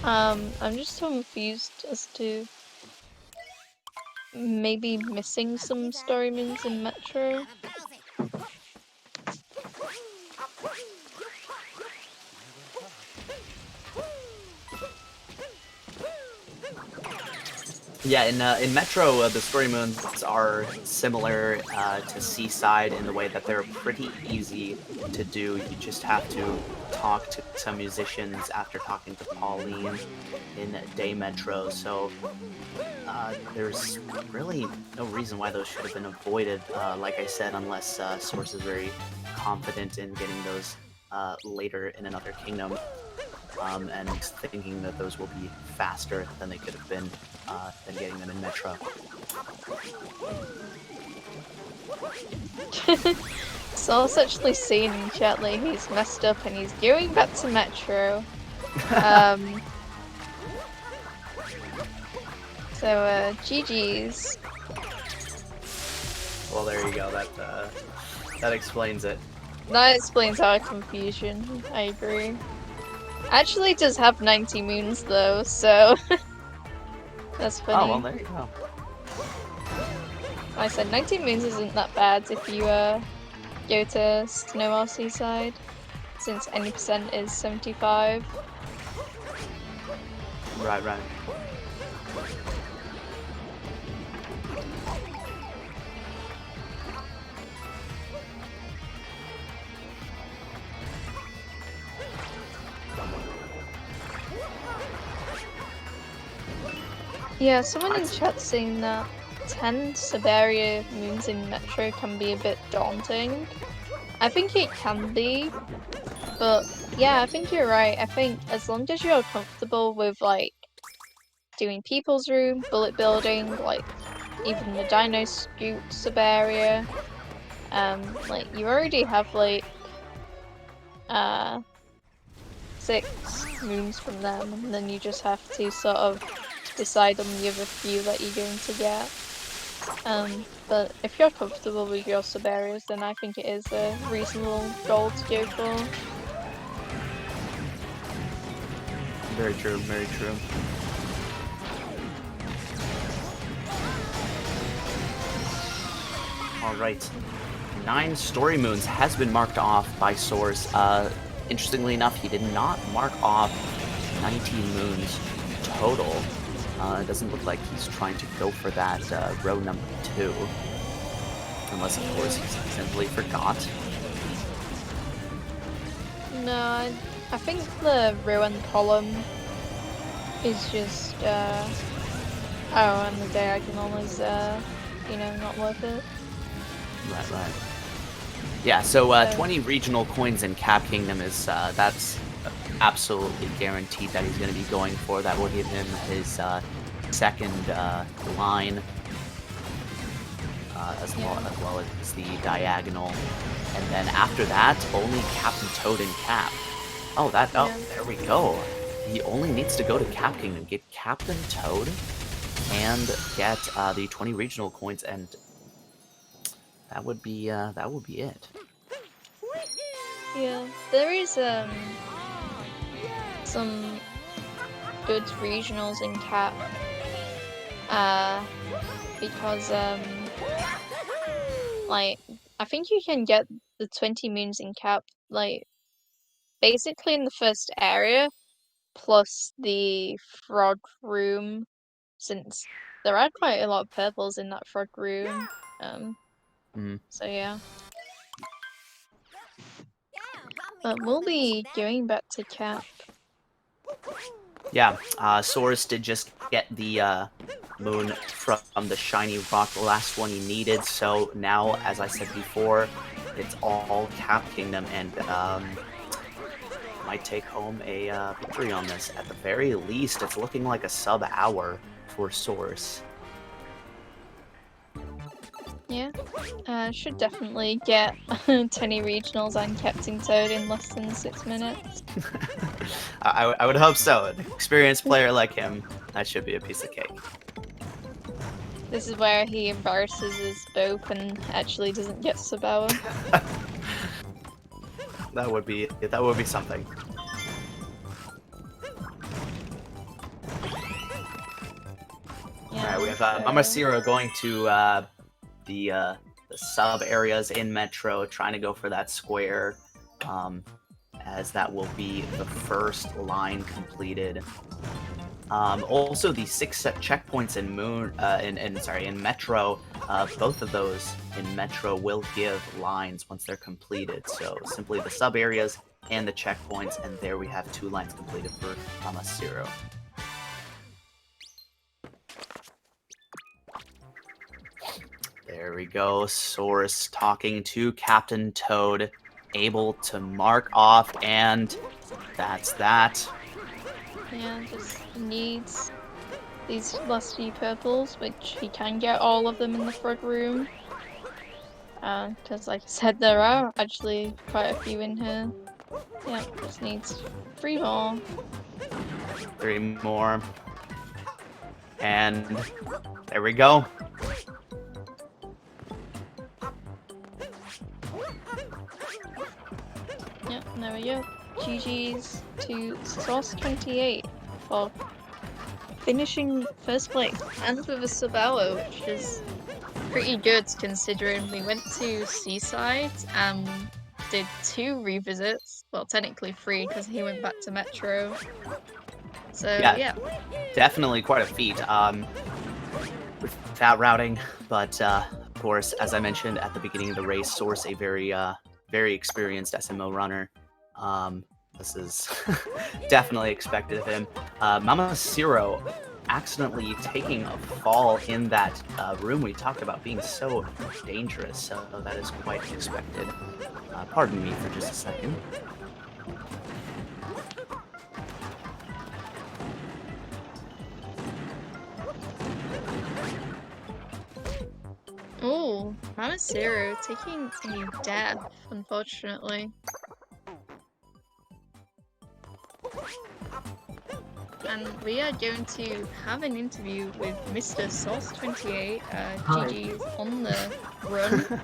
I'm just confused as to maybe missing some story moons in Metro. Yeah, in Metro, the story moons are similar to Seaside in the way that they're pretty easy to do. You just have to talk to some musicians after talking to Pauline in Day Metro. So there's really no reason why those should have been avoided. Like I said, unless Source is very confident in getting those later in another kingdom. And thinking that those will be faster than they could have been than getting them in Metro. Saul's actually saying in chat like he's messed up and he's going back to Metro. So GG's. Well, there you go. That explains it. That explains our confusion. I agree. Actually, it does have 90 moons though, so that's funny. Oh well, there you go. I said 19 moons isn't that bad if you go to Snow or Seaside, since any percent is 75. Right, right. Yeah, someone in chat saying that 10 Siberia moons in Metro can be a bit daunting. I think it can be, but yeah, I think you're right. I think as long as you're comfortable with like doing People's Room, bullet building, like even the Dino Scoot Siberia, like you already have like 6 moons from them, and then you just have to sort of decide on the other few that you're going to get. But if you're comfortable with your sub-areas, then I think it is a reasonable goal to go for. Very true, very true. Alright. 9 story moons has been marked off by Source. Interestingly enough, he did not mark off 19 moons total. It doesn't look like he's trying to go for that row number 2. Unless, of course, he simply forgot. No, I think the row and column is just, oh, and the diagonal is, you know, not worth it. Right, right. Yeah, so 20 regional coins in Cap Kingdom is, that's absolutely guaranteed that he's going to be going for. That will give him his second line, as well as the diagonal. And then after that, only Captain Toad and Cap. Oh, there we go. He only needs to go to Cap Kingdom, get Captain Toad, and get the 20 regional coins, and that would be it. Yeah, there is some good regionals in Cap, because like I think you can get the 20 moons in Cap like basically in the first area plus the frog room, since there are quite a lot of purples in that frog room. So yeah. But we'll be going back to Cap. Yeah, Source did just get the moon from the shiny rock, the last one he needed, so now, as I said before, it's all Cap Kingdom, and might take home a victory on this. At the very least, it's looking like a sub-hour for Source. Yeah, should definitely get 20 regionals and Captain Toad in less than 6 minutes. I would hope so. An experienced player like him, that should be a piece of cake. This is where he embarrasses his boat and actually doesn't get sub-hour. That would be something. Yeah, Alright, we have MamaCiro going to the sub areas in Metro, trying to go for that square, as that will be the first line completed. Also, the 6 set checkpoints in in Metro, both of those in Metro will give lines once they're completed. So simply the sub areas and the checkpoints, and there we have 2 lines completed for MamaCiro. There we go. Source talking to Captain Toad, able to mark off, and that's that. Yeah, just needs these last few purples, which he can get all of them in the front room. Because like I said, there are actually quite a few in here. Yeah, just needs 3 more. 3 more. And there we go. Yep, there we go. GG's to Source28 for finishing first place and with a sub-hour, which is pretty good considering we went to Seaside and did 2 revisits. Well, technically 3 because he went back to Metro. So yeah. Definitely quite a feat with that routing, but of course, as I mentioned at the beginning of the race, Source a very experienced SMO runner. This is definitely expected of him. MamaCiro accidentally taking a fall in that room we talked about being so dangerous, so that is quite expected. Pardon me for just a second. Oh, MamaCiro taking a death, unfortunately. And we are going to have an interview with Mr. Source28. GG's on the run.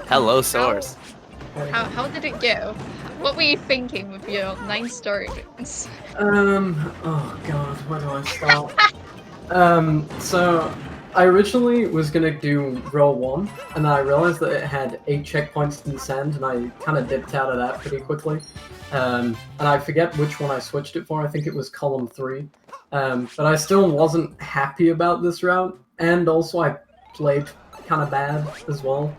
Hello, Source. How did it go? What were you thinking with your 9 story moons? Oh god, where do I start? So I originally was gonna do row 1, and I realized that it had 8 checkpoints in sand, and I kind of dipped out of that pretty quickly. And I forget which one I switched it for. I think it was column 3. But I still wasn't happy about this route, and also I played kind of bad as well.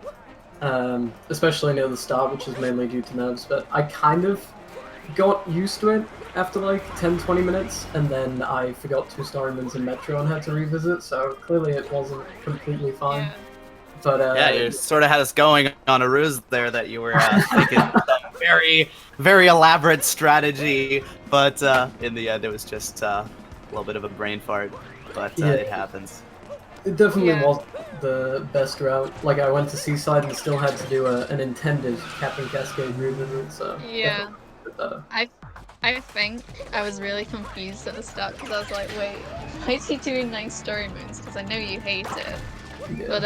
Especially near the start, which is mainly due to nerves, but I kind of got used to it after like 10-20 minutes, and then I forgot 2 Starrymans in Metro and had to revisit, so clearly it wasn't completely fine. Yeah. But Yeah, you sort of had us going on a ruse there that you were thinking some very elaborate strategy, but in the end it was just a little bit of a brain fart, but it happens. It definitely wasn't the best route. Like, I went to Seaside and still had to do an intended Captain Cascade revisit, so yeah. Better. I think I was really confused at the start because I was like, wait, why is he doing 9 story moons? Because I know you hate it. Yeah. But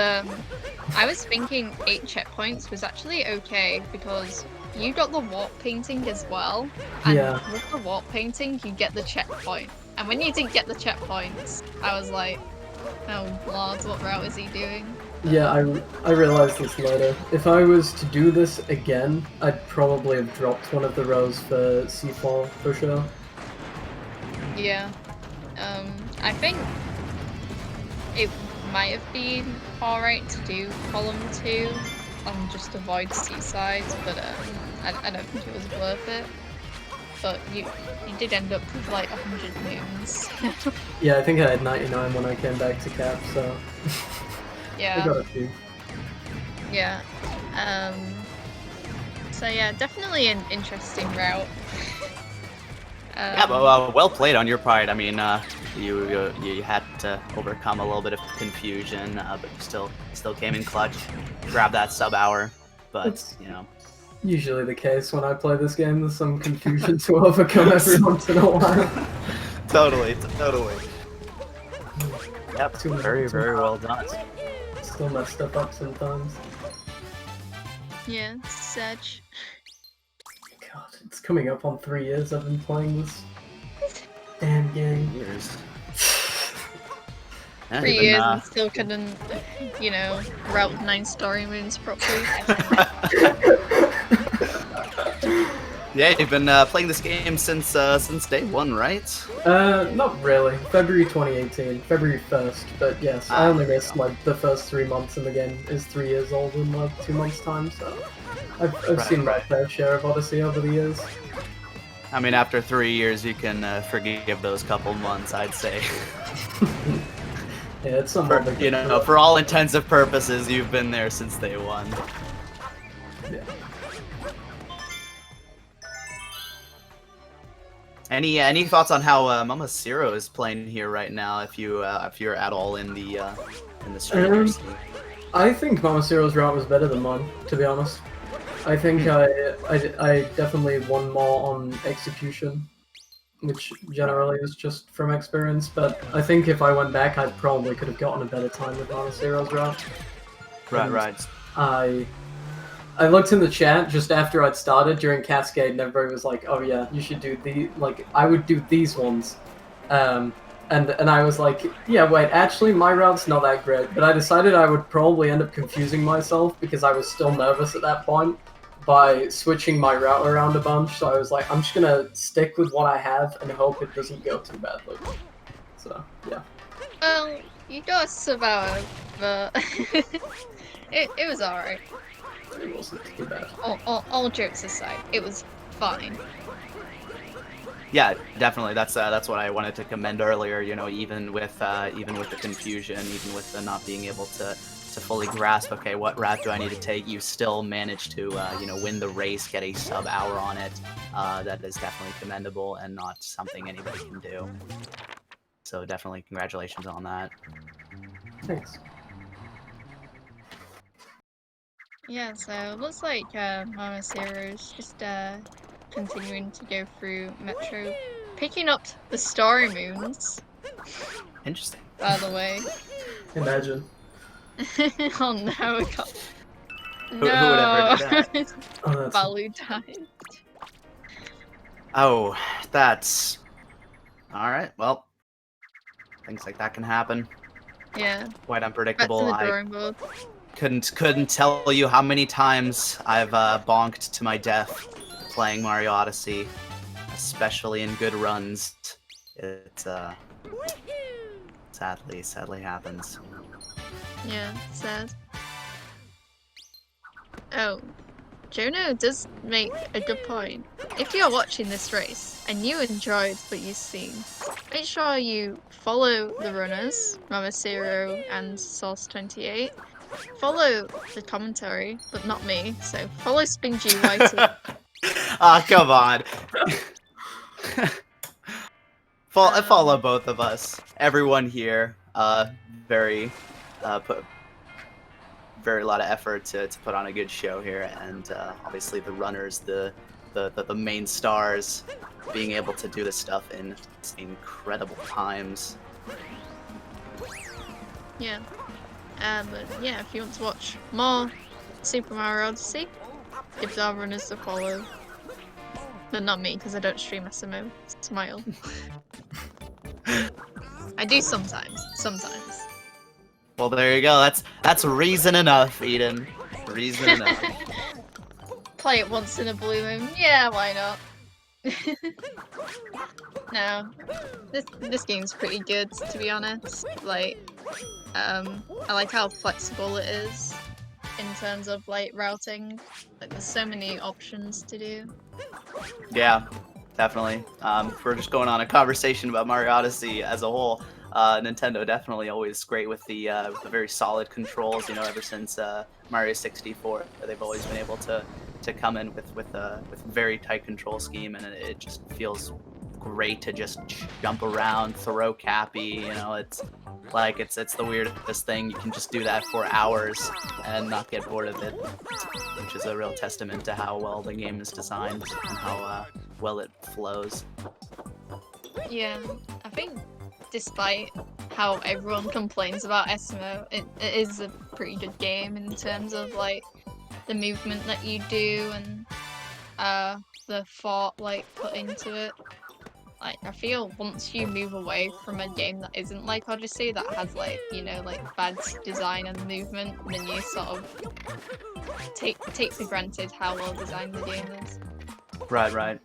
I was thinking 8 checkpoints was actually okay because you got the warp painting as well. And with the warp painting, you get the checkpoint. And when you didn't get the checkpoints, I was like, oh lord, what route is he doing? Yeah, I realized this later. If I was to do this again, I'd probably have dropped one of the rows for C4 for sure. Yeah. I think it might have been alright to do column 2 and just avoid Seaside, but I don't think it was worth it. But you did end up with like 100 moons. Yeah, I think I had 99 when I came back to Cap, so yeah. I got a few. Yeah. So yeah, definitely an interesting route. Yeah, but well played on your part. I mean, you had to overcome a little bit of confusion, but you still came in clutch, grabbed that sub hour. But It's you know, usually the case when I play this game. There's some confusion to overcome every once in a while. totally. Yep, Too very well done. Still mess stuff up sometimes. Yeah, Sedge. God, it's coming up on 3 years I've been playing this damn game. Years. 3 years and still couldn't, you know, route 9 story moons properly. Yeah, you've been playing this game since day one, right? Not really. February 2018, February 1st. But yes, I only there you missed go. like the first 3 months, and the game is 3 years old in like 2 months' time. So I've Right, seen my right. fair share of Odyssey over the years. I mean, after 3 years, you can forgive those couple months, I'd say. Yeah, it's somewhat For, like you know, for all intents and purposes, you've been there since day one. Yeah. Any thoughts on how MamaCiro is playing here right now? If you're at all in the streamer scene? I think MamaCiro's route was better than mine, to be honest. I think I definitely won more on execution, which generally is just from experience, but I think if I went back, I probably could have gotten a better time with MamaCiro's route. And Right. I looked in the chat just after I'd started during Cascade, and everybody was like, "Oh yeah, you should do I would do these ones," and I was like, "Yeah, wait, actually, my route's not that great." But I decided I would probably end up confusing myself because I was still nervous at that point by switching my route around a bunch. So I was like, "I'm just gonna stick with what I have and hope it doesn't go too badly." So yeah. Well, you got survive, but it was alright. It wasn't too bad. All jokes aside, it was fine. Yeah, definitely. That's what I wanted to commend earlier. You know, even with the confusion, even with the not being able to fully grasp, okay, what route do I need to take? You still managed to win the race, get a sub-hour on it. That is definitely commendable and not something anybody can do. So definitely congratulations on that. Thanks. Yeah, so looks like MamaCiro's just continuing to go through Metro, picking up the Starry Moons, Interesting. by the way. Imagine. Oh no, I got... Who would ever do that? Oh, that's Balu died. Oh, that's... Alright, well, things like that can happen. Yeah, Quite back to unpredictable. the I drawing board. couldn't tell you how many times I've bonked to my death playing Mario Odyssey, especially in good runs. It sadly happens. Yeah, sad. Oh, Jono does make a good point. If you're watching this race and you enjoyed what you've seen, make sure you follow the runners, MamaCiro and Source28. Follow the commentary, but not me, so follow SpeedGaming. Ah, come on. Follow both of us. Everyone here, put very lot of effort to put on a good show here, and obviously the runners, the main stars, being able to do this stuff in incredible times. Yeah. But yeah, if you want to watch more Super Mario Odyssey, give our runners a follow. But not me, because I don't stream SMO. Smile. I do sometimes. Well, there you go. That's reason enough, Eden. Reason enough. Play it once in a blue moon. Yeah, why not? No, this game's pretty good, to be honest. Like, I like how flexible it is in terms of like routing. Like, there's so many options to do. Yeah, definitely. If we're just going on a conversation about Mario Odyssey as a whole, Nintendo definitely always great with the very solid controls. You know, ever since Mario 64, they've always been able to come in with very tight control scheme, and it just feels great to just jump around, throw Cappy. You know, it's like it's the weirdest thing. You can just do that for hours and not get bored of it, which is a real testament to how well the game is designed and how well it flows. Yeah, I think despite how everyone complains about SMO, it is a pretty good game in terms of like the movement that you do and the thought like put into it. Like, I feel once you move away from a game that isn't like Odyssey, that has like, you know, like bad design and movement, then you sort of take for granted how well designed the game is. Right.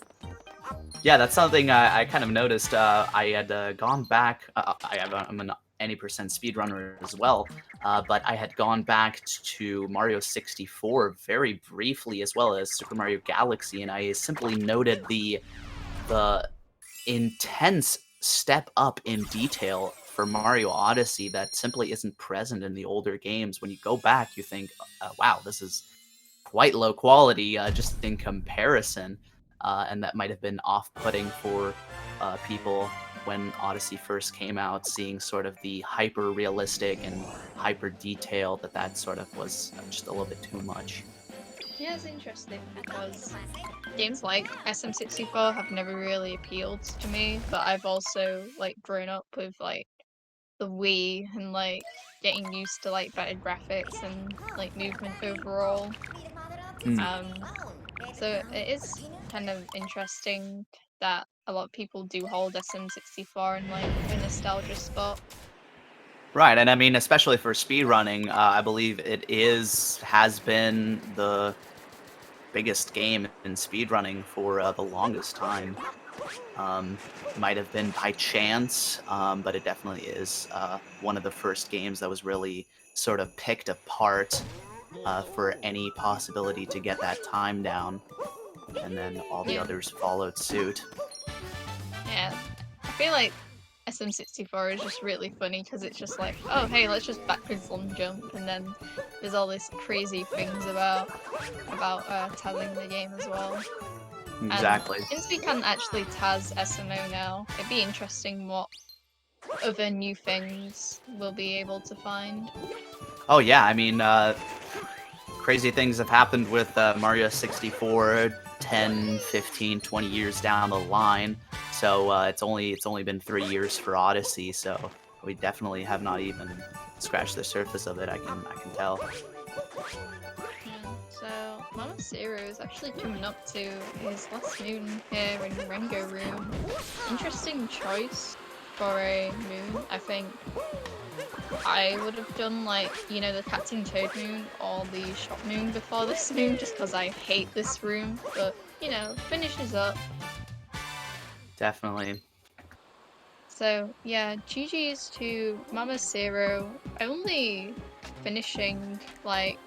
Yeah, that's something I kind of noticed. I had gone back. I'm an any percent speedrunner as well, but I had gone back to Mario 64 very briefly, as well as Super Mario Galaxy, and I simply noted the intense step up in detail for Mario Odyssey that simply isn't present in the older games. When you go back, you think, wow, this is quite low quality just in comparison. And that might have been off-putting for people when Odyssey first came out, seeing sort of the hyper-realistic and hyper-detailed that sort of was just a little bit too much. Yeah, it's interesting because games like SM64 have never really appealed to me, but I've also like grown up with like the Wii and like getting used to like better graphics and like movement overall. Um, so it is kind of interesting that a lot of people do hold SM64 in like a nostalgia spot. Right, and I mean, especially for speedrunning, I believe it has been the biggest game in speedrunning for the longest time. Might have been by chance, but it definitely is one of the first games that was really sort of picked apart for any possibility to get that time down, and then all the Yeah. others followed suit. Yeah, I feel like SM64 is just really funny because it's just like, oh hey, let's just backwards long jump, and then there's all these crazy things about tazzing the game as well. Exactly. And since we can't actually Taz SMO now, it'd be interesting what other new things we'll be able to find. Oh yeah, I mean, crazy things have happened with Mario 64 10, 15, 20 years down the line. So it's only been 3 years for Odyssey, so we definitely have not even scratched the surface of it, I can tell. So MamaCiro is actually coming up to his last moon here in Rengo Room. Interesting choice for a moon. I think I would have done like, you know, the Captain Toad moon or the Shop moon before this moon just because I hate this room, but you know, finishes up. Definitely. So yeah, GG's to MamaCiro, only finishing like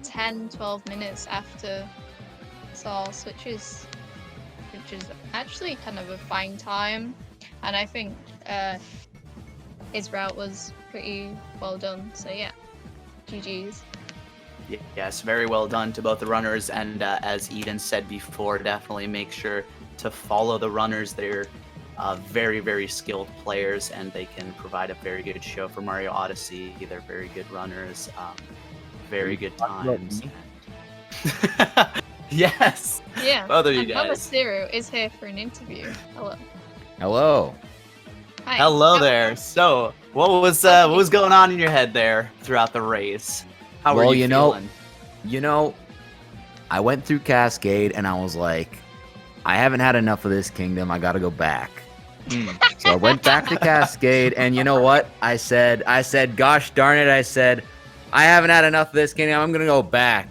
10-12 minutes after Source, which is actually kind of a fine time, and I think his route was pretty well done. So yeah, GG's. Yes, very well done to both the runners, and as Eden said before, definitely make sure to follow the runners. They're very, very skilled players, and they can provide a very good show for Mario Odyssey. They're very good runners, very good times. Yes. Yeah. Both of you and guys. MamaCiro is here for an interview. Hello. Hello. Hi. Hello there. So, what was going on in your head there throughout the race? How were you feeling? You know, I went through Cascade and I was like, I haven't had enough of this kingdom. I got to go back. So I went back to Cascade, and you know what? I said, gosh darn it. I said, I haven't had enough of this kingdom. I'm going to go back.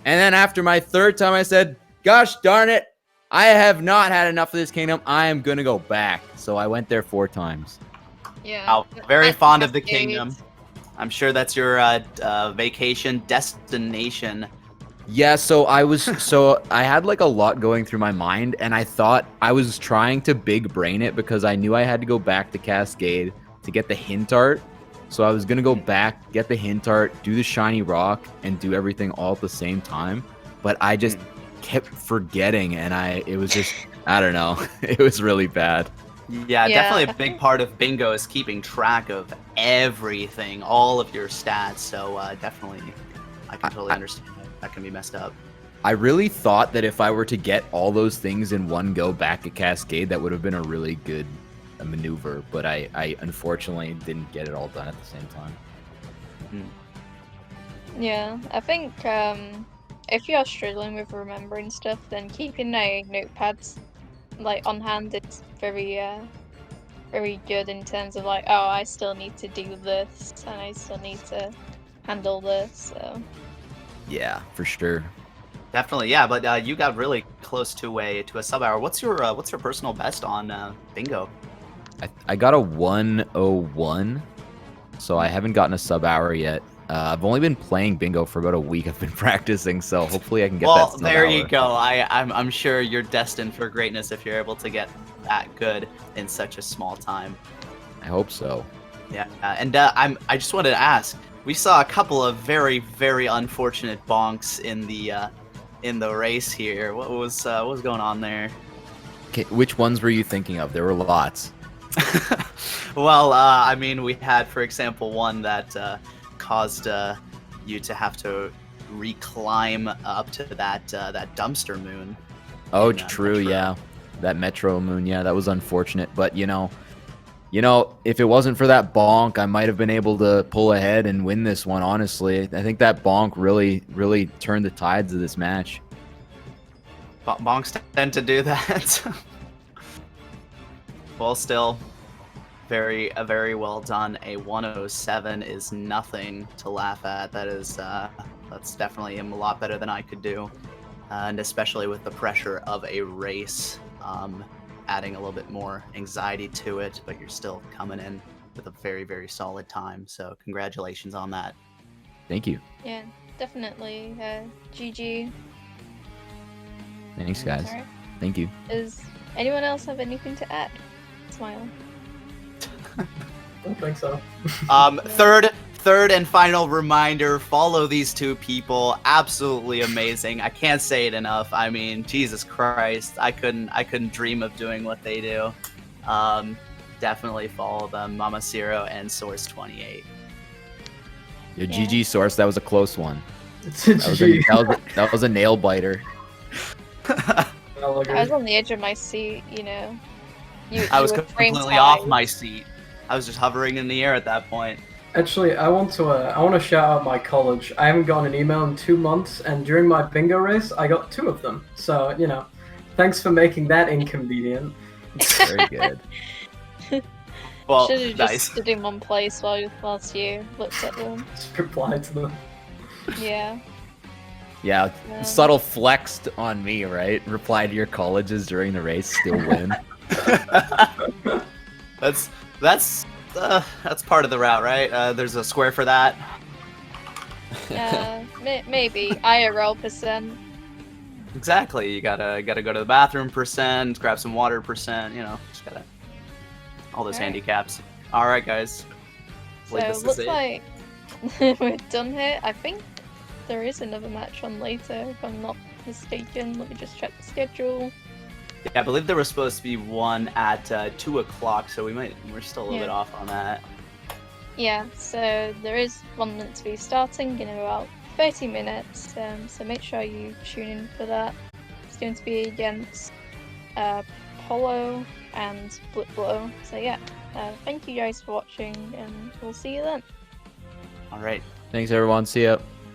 And then after my third time, I said, gosh darn it. I have not had enough of this kingdom. I am going to go back. So I went there 4 times. Yeah. Wow, very fond of the Cascade. kingdom. I'm sure that's your vacation destination. Yeah, so I had like a lot going through my mind, and I thought I was trying to big brain it because I knew I had to go back to Cascade to get the hint art. So I was gonna go back, get the hint art, do the shiny rock, and do everything all at the same time. But I just kept forgetting, and it was just, I don't know. It was really bad. Yeah, definitely a big part of bingo is keeping track of everything, all of your stats. So definitely, I can totally understand that can be messed up. I really thought that if I were to get all those things in one go back at Cascade, that would have been a really good maneuver. But I unfortunately didn't get it all done at the same time. Yeah, I think if you're struggling with remembering stuff, then keeping a notepad like on hand is very very good in terms of like, oh, I still need to do this and I still need to handle this. So Yeah, for sure. Definitely, yeah. But you got really close to a sub hour. What's your personal best on bingo? I got a 101, so I haven't gotten a sub hour yet. I've only been playing bingo for about a week. I've been practicing, so hopefully I can get that Well, sub there hour. you go. I'm sure you're destined for greatness if you're able to get that good in such a small time. I hope so. Yeah, and I just wanted to ask. We saw a couple of very unfortunate bonks in the race here. What was going on there? Okay, which ones were you thinking of? There were lots. Well, I mean, we had, for example, one that caused you to have to reclimb up to that dumpster moon. Oh, in, true, Metro. yeah. That Metro Moon, yeah, that was unfortunate. But you know, if it wasn't for that bonk, I might have been able to pull ahead and win this one. Honestly, I think that bonk really turned the tides of this match. Bonks tend to do that. Well, still, very well done. A 107 is nothing to laugh at. That's definitely a lot better than I could do, and especially with the pressure of a race, adding a little bit more anxiety to it. But you're still coming in with a very solid time. So congratulations on that. Thank you. Yeah, definitely. GG. Thanks, guys. Alright. Thank you. Does anyone else have anything to add? Smile. Don't think so. Third and final reminder, follow these two people. Absolutely amazing. I can't say it enough. I mean, Jesus Christ. I couldn't dream of doing what they do. Definitely follow them, MamaCiro and Source28. Your Yeah. GG Source, that was a close one. GG. That was a nail biter. I was on the edge of my seat, you know. I was you were completely frame off tied. my seat. I was just hovering in the air at that point. Actually, I want to shout out my college. I haven't gotten an email in 2 months, and during my bingo race, I got 2 of them. So, you know, thanks for making that inconvenient. Very good. Well, Should have just nice. stood in one place whilst you looked at them. Just reply to them. Yeah. Yeah, Yeah. subtle flexed on me, right? Reply to your colleges during the race, still win. That's part of the route, right? There's a square for that. Maybe IRL percent. Exactly. You gotta go to the bathroom percent, grab some water percent. You know, just gotta all those Alright. handicaps. All right, guys. So Believe this is looks it. like we're done here. I think there is another match on later, if I'm not mistaken. Let me just check the schedule. Yeah, I believe there was supposed to be one at 2 o'clock, so we're still a little Yeah. bit off on that. Yeah, so there is one meant to be starting in about 30 minutes, so make sure you tune in for that. It's going to be against Polo and Blipblow. So yeah, thank you guys for watching, and we'll see you then. All right. Thanks, everyone. See ya.